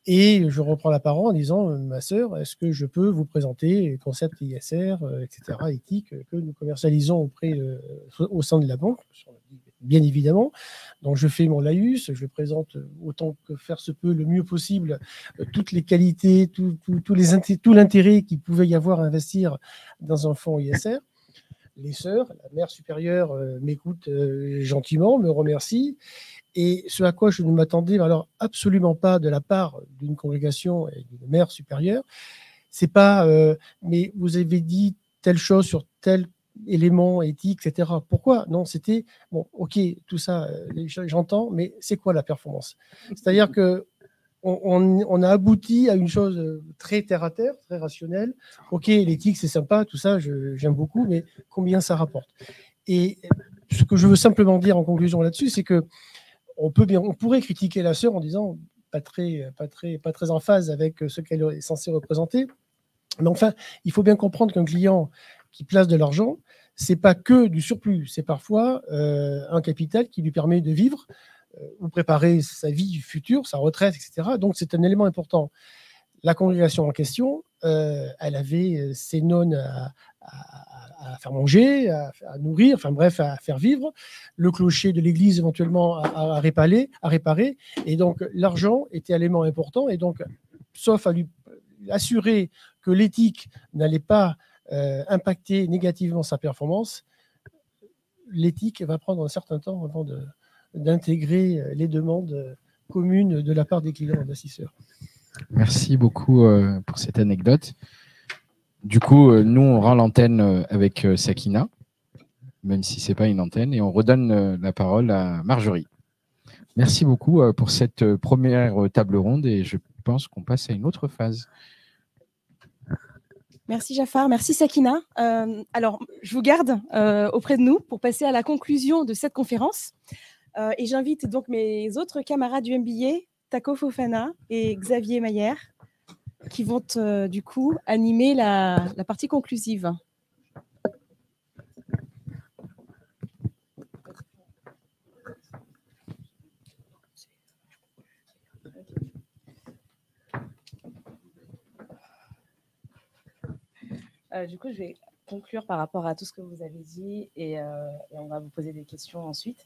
et je reprends la parole en disant, ma sœur, est-ce que je peux vous présenter le concept ISR, etc., éthique, que nous commercialisons au sein de la banque, bien évidemment. Donc je fais mon laïus, je présente autant que faire se peut, le mieux possible, toutes les qualités, tout l'intérêt qu'il pouvait y avoir à investir dans un fonds ISR. Les sœurs, la mère supérieure m'écoute gentiment, me remercie. Et ce à quoi je ne m'attendais alors absolument pas de la part d'une congrégation et d'une mère supérieure, c'est pas mais vous avez dit telle chose sur tel élément éthique, etc. Pourquoi? Non, c'était bon, ok, tout ça, j'entends, mais c'est quoi la performance? C'est-à-dire que on a abouti à une chose très terre-à-terre, très rationnelle. Ok, l'éthique, c'est sympa, tout ça, j'aime beaucoup, mais combien ça rapporte? Et ce que je veux simplement dire en conclusion là-dessus, c'est que on pourrait critiquer la sœur en disant pas très en phase avec ce qu'elle est censée représenter. Mais enfin, il faut bien comprendre qu'un client qui place de l'argent, c'est pas que du surplus, c'est parfois un capital qui lui permet de vivre ou préparer sa vie future, sa retraite, etc. Donc, c'est un élément important. La congrégation en question, elle avait ses nonnes à faire manger, à nourrir, enfin bref, à faire vivre, le clocher de l'église éventuellement à réparer. Et donc, l'argent était un élément important. Et donc, sauf à lui assurer que l'éthique n'allait pas impacter négativement sa performance, l'éthique va prendre un certain temps avant d'intégrer les demandes communes de la part des clients investisseurs. Merci beaucoup pour cette anecdote. Du coup, nous, on rend l'antenne avec Sakina, même si ce n'est pas une antenne, et on redonne la parole à Marjorie. Merci beaucoup pour cette première table ronde, et je pense qu'on passe à une autre phase. Merci Jafar, merci Sakina. Alors, je vous garde auprès de nous pour passer à la conclusion de cette conférence. Et j'invite donc mes autres camarades du MBA, Taco Fofana et Xavier Mayer, qui vont du coup animer la partie conclusive. Du coup, je vais conclure par rapport à tout ce que vous avez dit et on va vous poser des questions ensuite.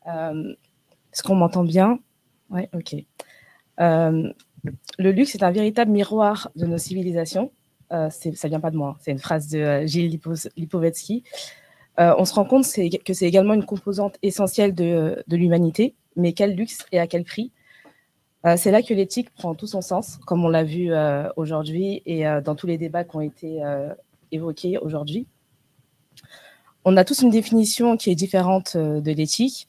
Est-ce qu'on m'entend bien? Oui, ok. Le luxe est un véritable miroir de nos civilisations. Ça ne vient pas de moi, c'est une phrase de Gilles Lipovetsky. On se rend compte que c'est également une composante essentielle de l'humanité, mais quel luxe et à quel prix? C'est là que l'éthique prend tout son sens, comme on l'a vu aujourd'hui et dans tous les débats qui ont été évoqués aujourd'hui. On a tous une définition qui est différente de l'éthique,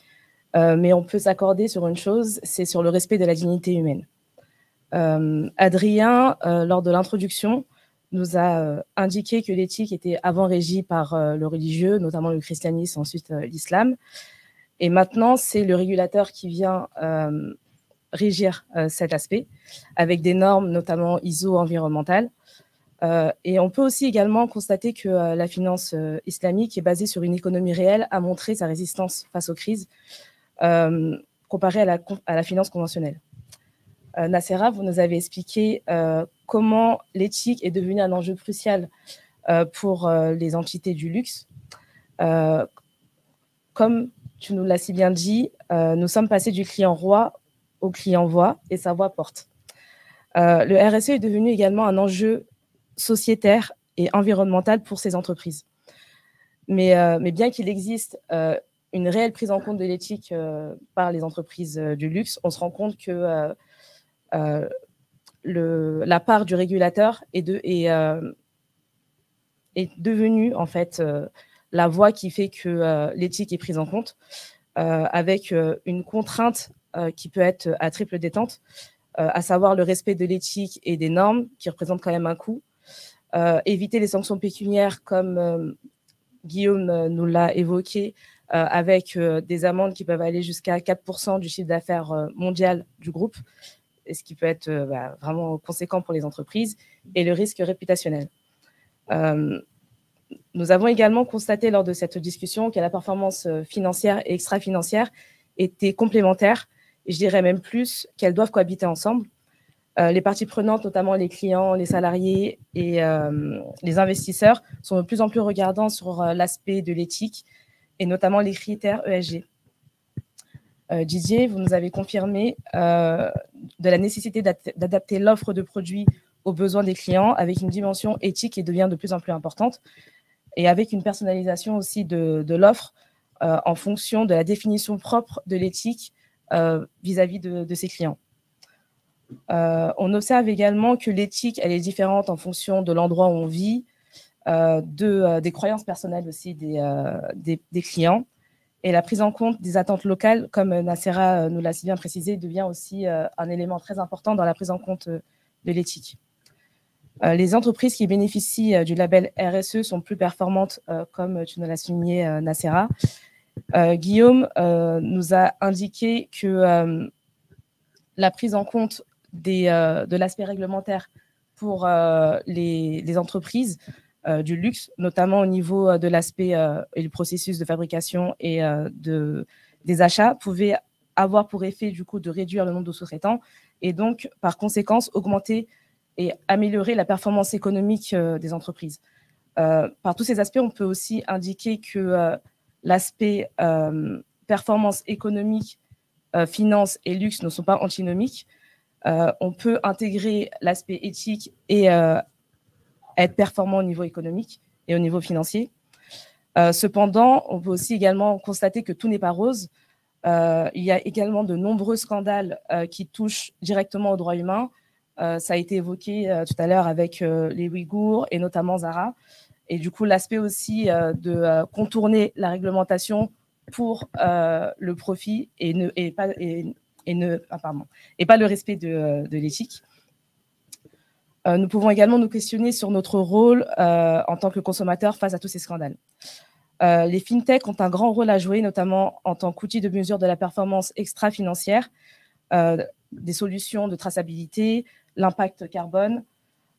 mais on peut s'accorder sur une chose, c'est sur le respect de la dignité humaine. Adrien, lors de l'introduction, nous a indiqué que l'éthique était avant régie par le religieux, notamment le christianisme, ensuite l'islam. Et maintenant, c'est le régulateur qui vient régir cet aspect, avec des normes, notamment ISO environnementales. Et on peut aussi également constater que la finance islamique est basée sur une économie réelle, a montré sa résistance face aux crises, comparée à la finance conventionnelle. Nassera, vous nous avez expliqué comment l'éthique est devenue un enjeu crucial pour les entités du luxe. Comme tu nous l'as si bien dit, nous sommes passés du client roi au client voix et sa voix porte. Le RSE est devenu également un enjeu sociétaire et environnemental pour ces entreprises. Mais bien qu'il existe une réelle prise en compte de l'éthique par les entreprises du luxe, on se rend compte que la part du régulateur est devenue en fait la voie qui fait que l'éthique est prise en compte avec une contrainte qui peut être à triple détente, à savoir le respect de l'éthique et des normes, qui représentent quand même un coût. Éviter les sanctions pécuniaires, comme Guillaume nous l'a évoqué, avec des amendes qui peuvent aller jusqu'à 4% du chiffre d'affaires mondial du groupe, et ce qui peut être vraiment conséquent pour les entreprises, et le risque réputationnel. Nous avons également constaté lors de cette discussion que la performance financière et extra-financière étaient complémentaires, et je dirais même plus qu'elles doivent cohabiter ensemble. Les parties prenantes, notamment les clients, les salariés et les investisseurs, sont de plus en plus regardants sur l'aspect de l'éthique et notamment les critères ESG. Didier, vous nous avez confirmé de la nécessité d'adapter l'offre de produits aux besoins des clients avec une dimension éthique qui devient de plus en plus importante et avec une personnalisation aussi de l'offre en fonction de la définition propre de l'éthique vis-à-vis de ses clients. On observe également que l'éthique, elle est différente en fonction de l'endroit où on vit, des croyances personnelles aussi des clients. Et la prise en compte des attentes locales, comme Nacera nous l'a si bien précisé, devient aussi un élément très important dans la prise en compte de l'éthique. Les entreprises qui bénéficient du label RSE sont plus performantes, comme tu nous l'as souligné, Nacera. Guillaume nous a indiqué que la prise en compte de l'aspect réglementaire pour les entreprises du luxe, notamment au niveau de l'aspect et du processus de fabrication et des achats, pouvait avoir pour effet du coup de réduire le nombre de sous-traitants et donc par conséquence augmenter et améliorer la performance économique des entreprises. Par tous ces aspects, on peut aussi indiquer que l'aspect performance économique, finance et luxe ne sont pas antinomiques. On peut intégrer l'aspect éthique et être performant au niveau économique et au niveau financier. Cependant, on peut aussi également constater que tout n'est pas rose. Il y a également de nombreux scandales qui touchent directement aux droits humains. Ça a été évoqué tout à l'heure avec les Ouïghours et notamment Zara. Et du coup, l'aspect aussi de contourner la réglementation pour le profit et pas le respect de l'éthique. Nous pouvons également nous questionner sur notre rôle en tant que consommateur face à tous ces scandales. Les fintechs ont un grand rôle à jouer, notamment en tant qu'outil de mesure de la performance extra-financière, des solutions de traçabilité, l'impact carbone,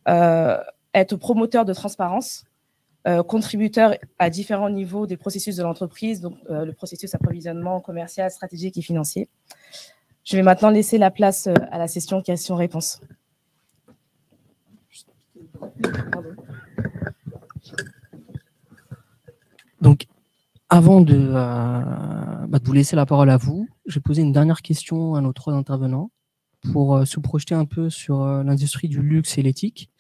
être promoteur de transparence, contributeur à différents niveaux des processus de l'entreprise, donc le processus approvisionnement commercial, stratégique et financier. Je vais maintenant laisser la place à la session questions-réponses. Donc, avant de vous laisser la parole à vous, je vais poser une dernière question à nos trois intervenants pour se projeter un peu sur l'industrie du luxe et l'éthique.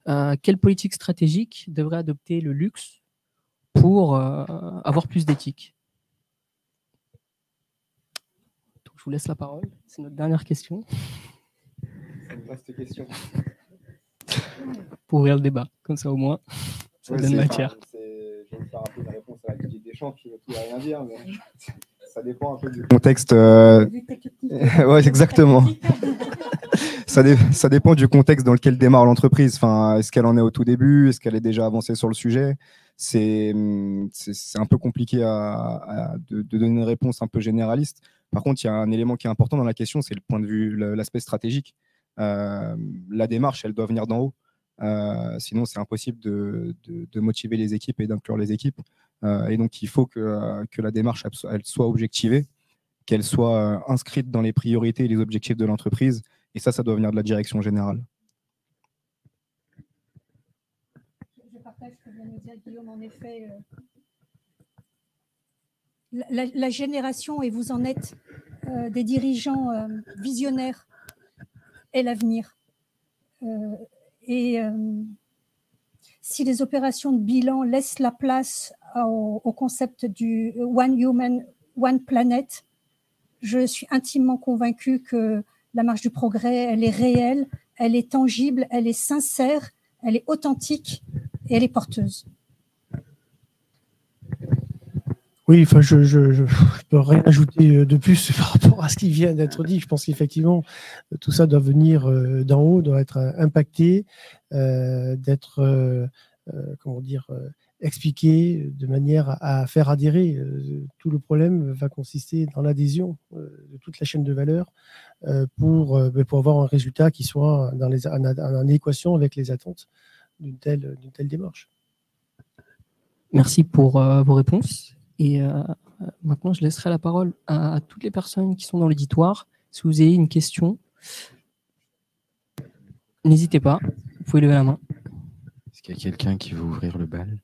Quelle politique stratégique devrait adopter le luxe pour avoir plus d'éthique? Donc, je vous laisse la parole. C'est notre dernière question. C'est une vaste question. Pour ouvrir le débat, comme ça au moins, ça donne matière. Je vais vous faire un peu une réponse à la Didier Deschamps qui ne veut tout et rien dire, mais ça dépend un peu du contexte. Ouais, exactement. Ça dépend du contexte dans lequel démarre l'entreprise. Enfin, est-ce qu'elle en est au tout début? Est-ce qu'elle est déjà avancée sur le sujet? C'est un peu compliqué de donner une réponse un peu généraliste. Par contre, il y a un élément qui est important dans la question, c'est le point de vue, l'aspect stratégique. La démarche, elle doit venir d'en haut. Sinon, c'est impossible de motiver les équipes et d'inclure les équipes. Et donc, il faut que la démarche elle soit objectivée, qu'elle soit inscrite dans les priorités et les objectifs de l'entreprise. Et ça doit venir de la direction générale. Je partage ce que vient de dire Guillaume. En effet, la génération, et vous en êtes, des dirigeants visionnaires est l'avenir. Si les opérations de bilan laissent la place au concept du One Human, One Planet, je suis intimement convaincue que la marche du progrès, elle est réelle, elle est tangible, elle est sincère, elle est authentique et elle est porteuse. Oui, enfin, je peux rien ajouter de plus par rapport à ce qui vient d'être dit. Je pense qu'effectivement, tout ça doit venir d'en haut, doit être impacté, d'être, comment dire, expliqué de manière à faire adhérer. Tout le problème va consister dans l'adhésion de toute la chaîne de valeur pour avoir un résultat qui soit en équation avec les attentes d'une telle démarche. Merci pour vos réponses. Et maintenant, je laisserai la parole à toutes les personnes qui sont dans l'auditoire. Si vous avez une question, n'hésitez pas, vous pouvez lever la main. Est-ce qu'il y a quelqu'un qui veut ouvrir le bal?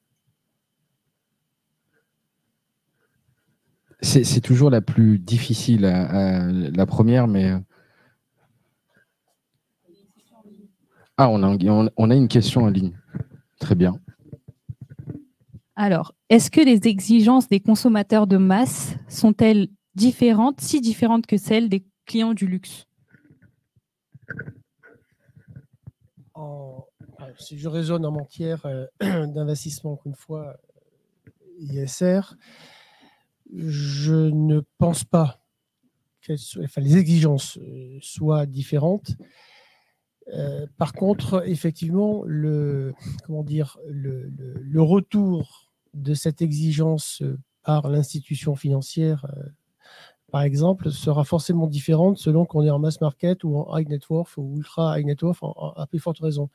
C'est toujours la plus difficile, la première, mais... Ah, on a une question en ligne. Très bien. Alors, est-ce que les exigences des consommateurs de masse sont-elles différentes, si différentes que celles des clients du luxe? Si je raisonne en matière d'investissement, encore une fois, ISR, je ne pense pas que les exigences soient différentes. Par contre, effectivement, le retour de cette exigence par l'institution financière, par exemple, sera forcément différente selon qu'on est en mass market ou en high net worth ou ultra high net worth, à plus forte raison.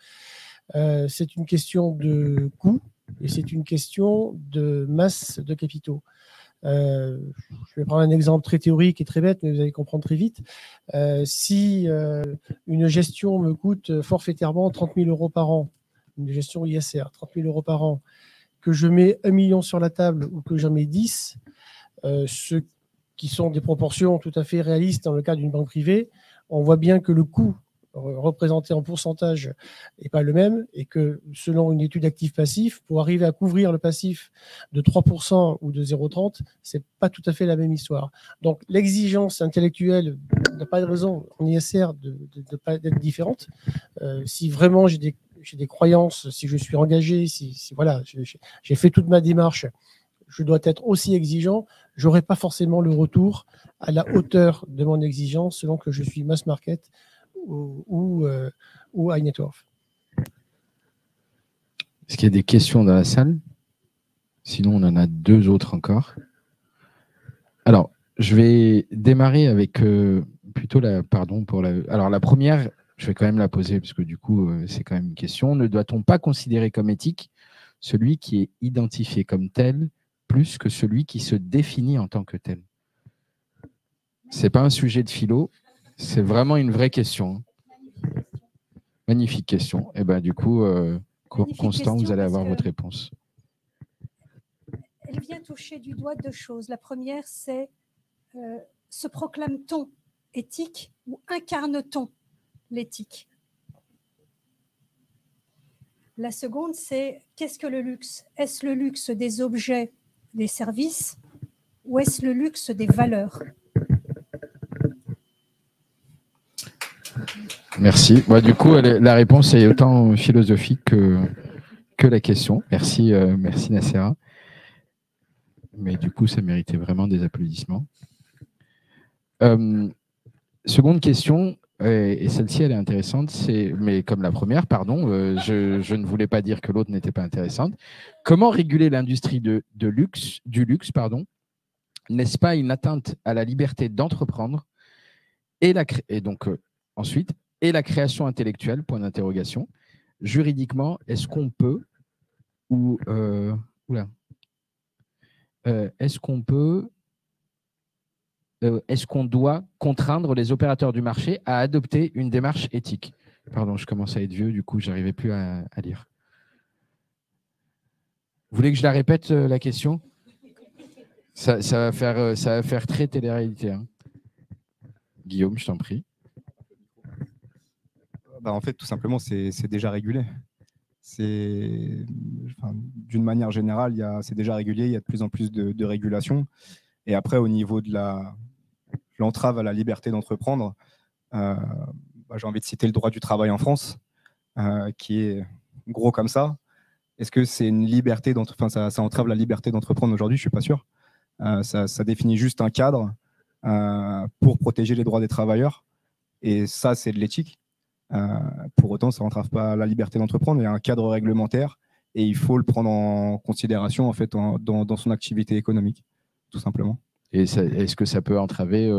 C'est une question de coût et c'est une question de masse de capitaux. Je vais prendre un exemple très théorique et très bête, mais vous allez comprendre très vite. Si une gestion me coûte forfaitairement 30 000 € par an, une gestion ISR, 30 000 € par an, que je mets 1 million sur la table ou que j'en mets 10, ce qui sont des proportions tout à fait réalistes dans le cas d'une banque privée, on voit bien que le coût représenté en pourcentage n'est pas le même et que selon une étude actif-passif, pour arriver à couvrir le passif de 3% ou de 0,30, ce n'est pas tout à fait la même histoire. Donc l'exigence intellectuelle n'a pas de raison en ISR de ne pas être différente. Si vraiment j'ai des croyances, si je suis engagé, si voilà, j'ai fait toute ma démarche, je dois être aussi exigeant, je n'aurai pas forcément le retour à la hauteur de mon exigence selon que je suis mass market ou high net worth. Est-ce qu'il y a des questions dans la salle? Sinon, on en a 2 autres encore. Alors, je vais démarrer avec plutôt la... Pardon pour la... Alors, la première, je vais quand même la poser parce que du coup, c'est quand même une question. Ne doit-on pas considérer comme éthique celui qui est identifié comme tel plus que celui qui se définit en tant que tel? Ce n'est pas un sujet de philo. C'est vraiment une vraie question. Magnifique question. Et ben, du coup, Constant, vous allez avoir votre réponse. Elle vient toucher du doigt 2 choses. La première, c'est se proclame-t-on éthique ou incarne-t-on l'éthique? La seconde, c'est qu'est-ce que le luxe? Est-ce le luxe des objets, des services, ou est-ce le luxe des valeurs? Merci. Ouais, du coup, la réponse est autant philosophique que la question. Merci, merci Nacera. Mais du coup, ça méritait vraiment des applaudissements. Seconde question, et celle-ci, elle est intéressante, mais comme la première, pardon, je ne voulais pas dire que l'autre n'était pas intéressante. Comment réguler l'industrie du luxe, n'est-ce pas une atteinte à la liberté d'entreprendre et donc ensuite, et la création intellectuelle, point d'interrogation. Juridiquement, est-ce qu'on peut ou est-ce qu'on doit contraindre les opérateurs du marché à adopter une démarche éthique? Pardon, je commence à être vieux, du coup, je n'arrivais plus à lire. Vous voulez que je la répète, la question? Ça va faire très télé-réalité. Hein. Guillaume, je t'en prie. En fait, tout simplement, c'est déjà régulé. D'une manière générale, c'est déjà régulé, il y a de plus en plus de régulation. Et après, au niveau de l'entrave à la liberté d'entreprendre, j'ai envie de citer le droit du travail en France, qui est gros comme ça. Est-ce que c'est une liberté ça entrave la liberté d'entreprendre aujourd'hui? Je ne suis pas sûr. Ça définit juste un cadre pour protéger les droits des travailleurs. Et ça, c'est de l'éthique. Pour autant, ça n'entrave pas la liberté d'entreprendre. Il y a un cadre réglementaire et il faut le prendre en considération en fait, dans son activité économique, tout simplement. Et est-ce que ça peut entraver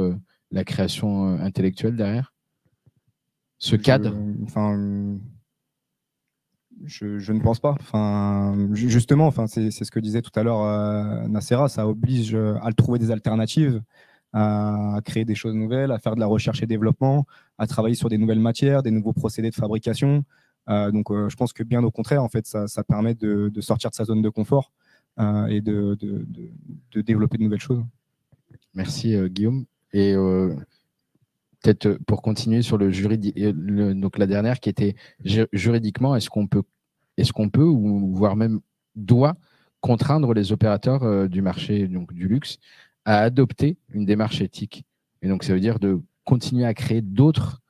la création intellectuelle derrière ce cadre? Je ne pense pas. Justement, c'est ce que disait tout à l'heure Nacera, ça oblige à trouver des alternatives, à créer des choses nouvelles, à faire de la recherche et développement, à travailler sur des nouvelles matières, des nouveaux procédés de fabrication. Donc, je pense que bien au contraire, en fait, ça permet de sortir de sa zone de confort et de développer de nouvelles choses. Merci Guillaume. Et peut-être pour continuer sur le juridique, donc la dernière qui était juridiquement, est-ce qu'on peut ou voire même doit contraindre les opérateurs du marché donc du luxe à adopter une démarche éthique? Et donc ça veut dire de continuer à créer d'autres.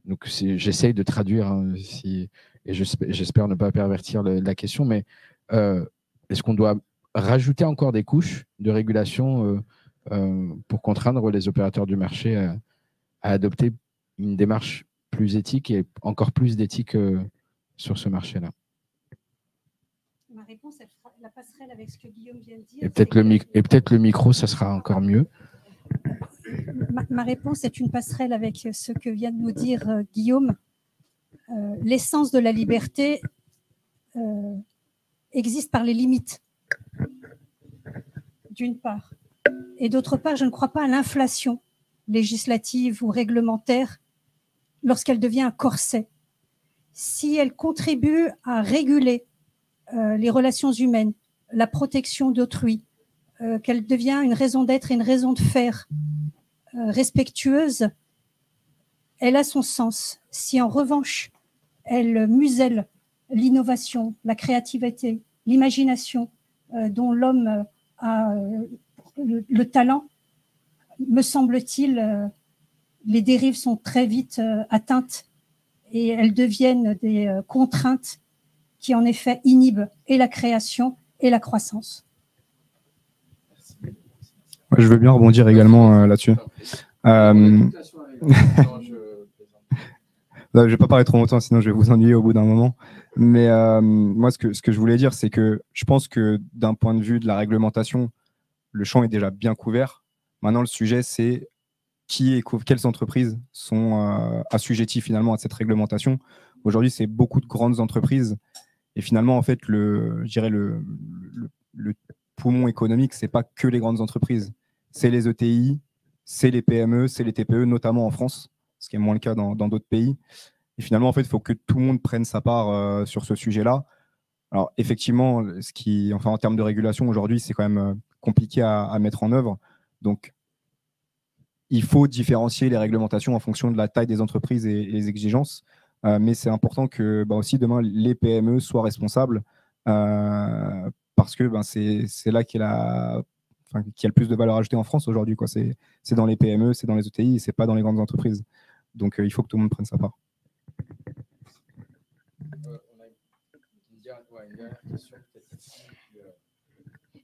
Donc j'essaye de traduire et j'espère ne pas pervertir la question, mais est-ce qu'on doit rajouter encore des couches de régulation pour contraindre les opérateurs du marché à adopter une démarche plus éthique et encore plus d'éthique sur ce marché-là? Ma réponse, elle fera la passerelle avec ce que Guillaume vient de dire. Et peut-être le micro, ça sera encore mieux. Ma réponse est une passerelle avec ce que vient de nous dire Guillaume. L'essence de la liberté existe par les limites, d'une part. Et d'autre part, je ne crois pas à l'inflation législative ou réglementaire lorsqu'elle devient un corset. Si elle contribue à réguler les relations humaines, la protection d'autrui, qu'elle devient une raison d'être et une raison de faire respectueuse, elle a son sens. Si en revanche, elle muselle l'innovation, la créativité, l'imagination dont l'homme a le talent, me semble-t-il, les dérives sont très vite atteintes et elles deviennent des contraintes qui en effet inhibent et la création et la croissance. Je veux bien rebondir également là-dessus. Je ne vais pas parler trop longtemps, sinon je vais vous ennuyer au bout d'un moment. Mais moi, ce que je voulais dire, c'est que je pense que d'un point de vue de la réglementation, le champ est déjà bien couvert. Maintenant, le sujet, c'est quelles entreprises sont assujetties finalement à cette réglementation. Aujourd'hui, c'est beaucoup de grandes entreprises. Et finalement, en fait, je dirais le poumon économique, ce n'est pas que les grandes entreprises. C'est les ETI, c'est les PME, c'est les TPE, notamment en France, ce qui est moins le cas dans d'autres pays. Et finalement, en fait, il faut que tout le monde prenne sa part sur ce sujet-là. Alors, effectivement, en termes de régulation, aujourd'hui, c'est quand même compliqué à mettre en œuvre. Donc, il faut différencier les réglementations en fonction de la taille des entreprises et les exigences. Mais c'est important que aussi demain, les PME soient responsables parce que c'est là qu'il y a le plus de valeur ajoutée en France aujourd'hui. C'est dans les PME, c'est dans les ETI, ce n'est pas dans les grandes entreprises. Donc, il faut que tout le monde prenne sa part.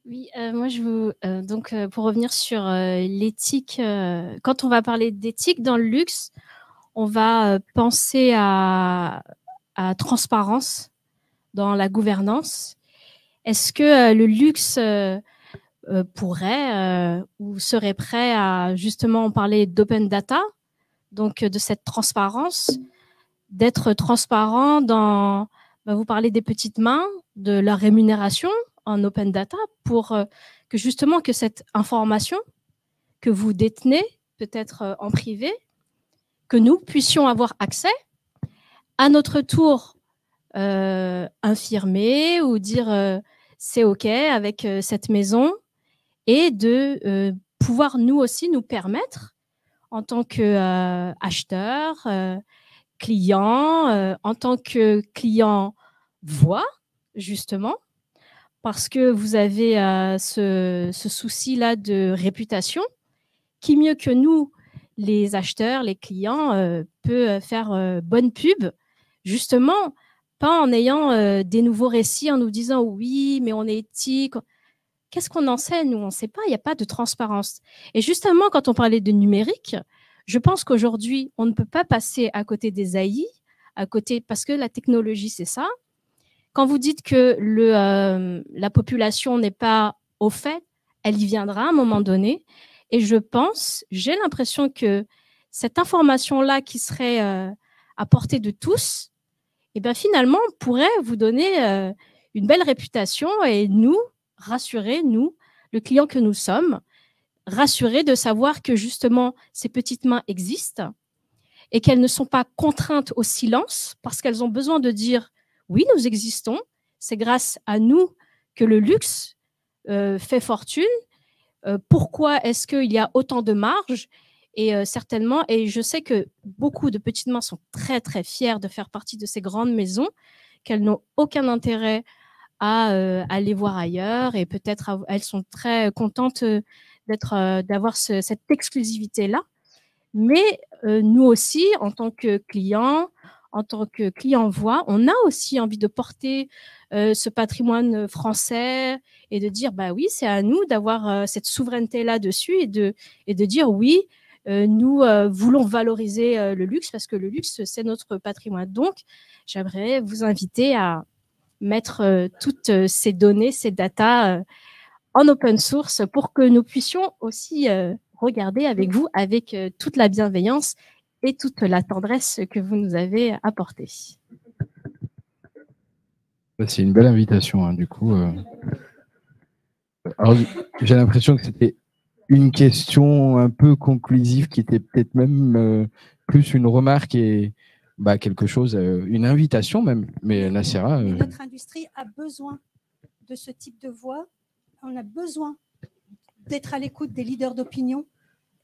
Oui, moi donc pour revenir sur l'éthique, quand on va parler d'éthique dans le luxe, on va penser à transparence dans la gouvernance. Est-ce que le luxe pourrait ou serait prêt à justement parler d'open data, donc de cette transparence, d'être transparent dans, vous parlez des petites mains, de leur rémunération en open data pour que justement que cette information que vous détenez, peut-être en privé, que nous puissions avoir accès, à notre tour infirmer ou dire c'est OK avec cette maison et de pouvoir nous aussi nous permettre en tant qu'acheteur, client, en tant que client voix, justement, parce que vous avez ce souci-là de réputation, qui mieux que nous, les acheteurs, les clients, peut faire bonne pub, justement, pas en ayant des nouveaux récits, en nous disant oui, mais on est éthique. qu'est-ce qu'on en sait? Nous, on ne sait pas, il n'y a pas de transparence. Et justement, quand on parlait de numérique, je pense qu'aujourd'hui, on ne peut pas passer à côté des AI, parce que la technologie, c'est ça. Quand vous dites que la population n'est pas au fait, elle y viendra à un moment donné. Et j'ai l'impression que cette information-là qui serait à portée de tous, et bien finalement, pourrait vous donner une belle réputation et nous rassurer, nous, le client que nous sommes, rassurer de savoir que justement, ces petites mains existent et qu'elles ne sont pas contraintes au silence parce qu'elles ont besoin de dire « oui, nous existons, c'est grâce à nous que le luxe fait fortune. Pourquoi est-ce qu'il y a autant de marge ?» Et certainement, et je sais que beaucoup de petites mains sont très, très fières de faire partie de ces grandes maisons, qu'elles n'ont aucun intérêt à aller voir ailleurs et peut-être elles sont très contentes d'avoir cette exclusivité-là. Mais nous aussi, en tant que clients, en tant que client voix, on a aussi envie de porter ce patrimoine français et de dire, bah oui, c'est à nous d'avoir cette souveraineté là-dessus et de dire oui, nous voulons valoriser le luxe parce que le luxe, c'est notre patrimoine. Donc, j'aimerais vous inviter à mettre toutes ces données, ces datas en open source pour que nous puissions aussi regarder avec vous, avec toute la bienveillance et toute la tendresse que vous nous avez apportée. C'est une belle invitation, hein, du coup. Alors, j'ai l'impression que c'était une question un peu conclusive qui était peut-être même plus une remarque et quelque chose, une invitation même. Mais Nacera… Notre industrie a besoin de ce type de voix. On a besoin d'être à l'écoute des leaders d'opinion.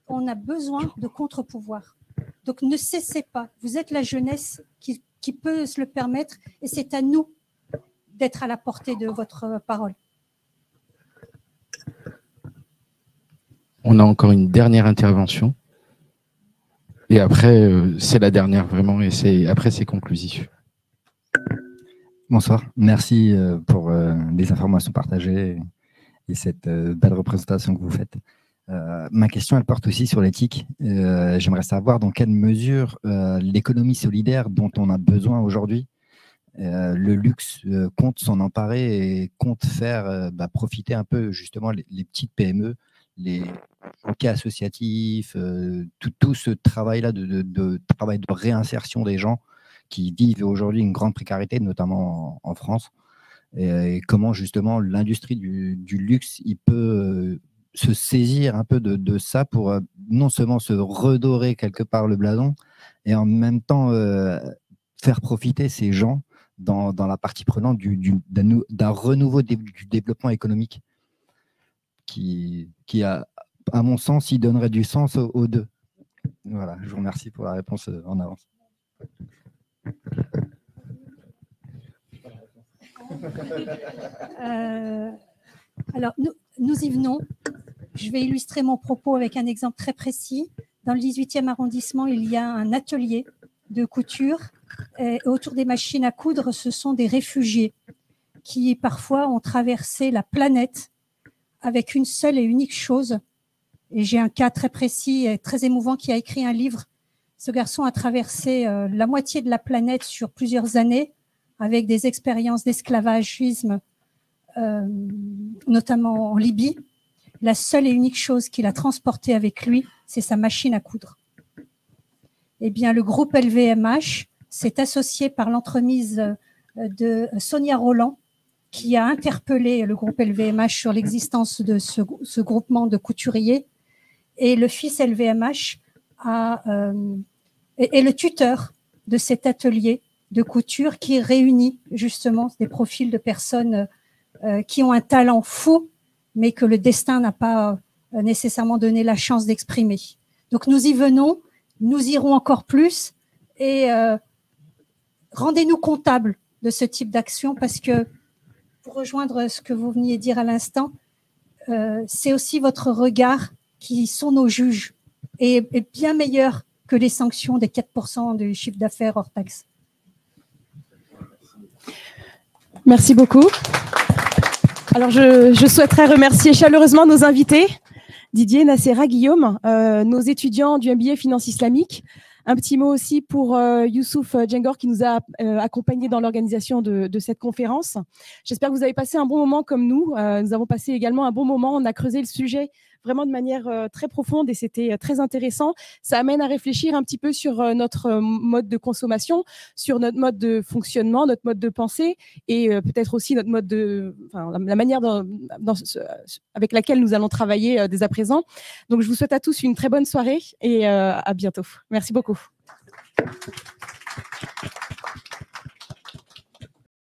On a besoin de contre-pouvoir. Donc, ne cessez pas. Vous êtes la jeunesse qui peut se le permettre et c'est à nous d'être à la portée de votre parole. On a encore une dernière intervention. Et après, c'est la dernière vraiment. Et après, c'est conclusif. Bonsoir. Merci pour les informations partagées et cette belle représentation que vous faites. Ma question, elle porte aussi sur l'éthique. J'aimerais savoir dans quelle mesure l'économie solidaire dont on a besoin aujourd'hui, le luxe compte s'en emparer et compte faire profiter un peu justement les petites PME, les hockey associatifs, tout ce travail-là de travail de réinsertion des gens qui vivent aujourd'hui une grande précarité, notamment en France. Et comment justement l'industrie du luxe, il peut se saisir un peu de ça pour non seulement se redorer quelque part le blason et en même temps faire profiter ces gens dans la partie prenante d'un renouveau du développement économique qui à mon sens, il donnerait du sens aux deux. Voilà, je vous remercie pour la réponse en avance. Alors, nous y venons. Je vais illustrer mon propos avec un exemple très précis. Dans le 18e arrondissement, il y a un atelier de couture. Et autour des machines à coudre, ce sont des réfugiés qui, parfois, ont traversé la planète avec une seule et unique chose. Et j'ai un cas très précis et très émouvant qui a écrit un livre. Ce garçon a traversé la moitié de la planète sur plusieurs années avec des expériences d'esclavagisme, notamment en Libye. La seule et unique chose qu'il a transportée avec lui, c'est sa machine à coudre. Eh bien, le groupe LVMH s'est associé par l'entremise de Sonia Roland, qui a interpellé le groupe LVMH sur l'existence de ce groupement de couturiers. Et le fils LVMH est le tuteur de cet atelier de couture qui réunit justement des profils de personnes qui ont un talent fou, mais que le destin n'a pas nécessairement donné la chance d'exprimer. Donc nous y venons, nous irons encore plus et rendez-nous comptables de ce type d'action parce que, pour rejoindre ce que vous veniez de dire à l'instant, c'est aussi votre regard qui sont nos juges et bien meilleur que les sanctions des 4% du chiffre d'affaires hors taxe. Merci beaucoup. Alors, je souhaiterais remercier chaleureusement nos invités, Didier, Nacera, Guillaume, nos étudiants du MBA Finance Islamique. Un petit mot aussi pour Youssouf Djengor qui nous a accompagnés dans l'organisation de cette conférence. J'espère que vous avez passé un bon moment comme nous. Nous avons passé également un bon moment. On a creusé le sujet vraiment de manière très profonde et c'était très intéressant. Ça amène à réfléchir un petit peu sur notre mode de consommation, sur notre mode de fonctionnement, notre mode de pensée et peut-être aussi notre mode de, la manière avec laquelle nous allons travailler dès à présent. Donc, je vous souhaite à tous une très bonne soirée et à bientôt. Merci beaucoup.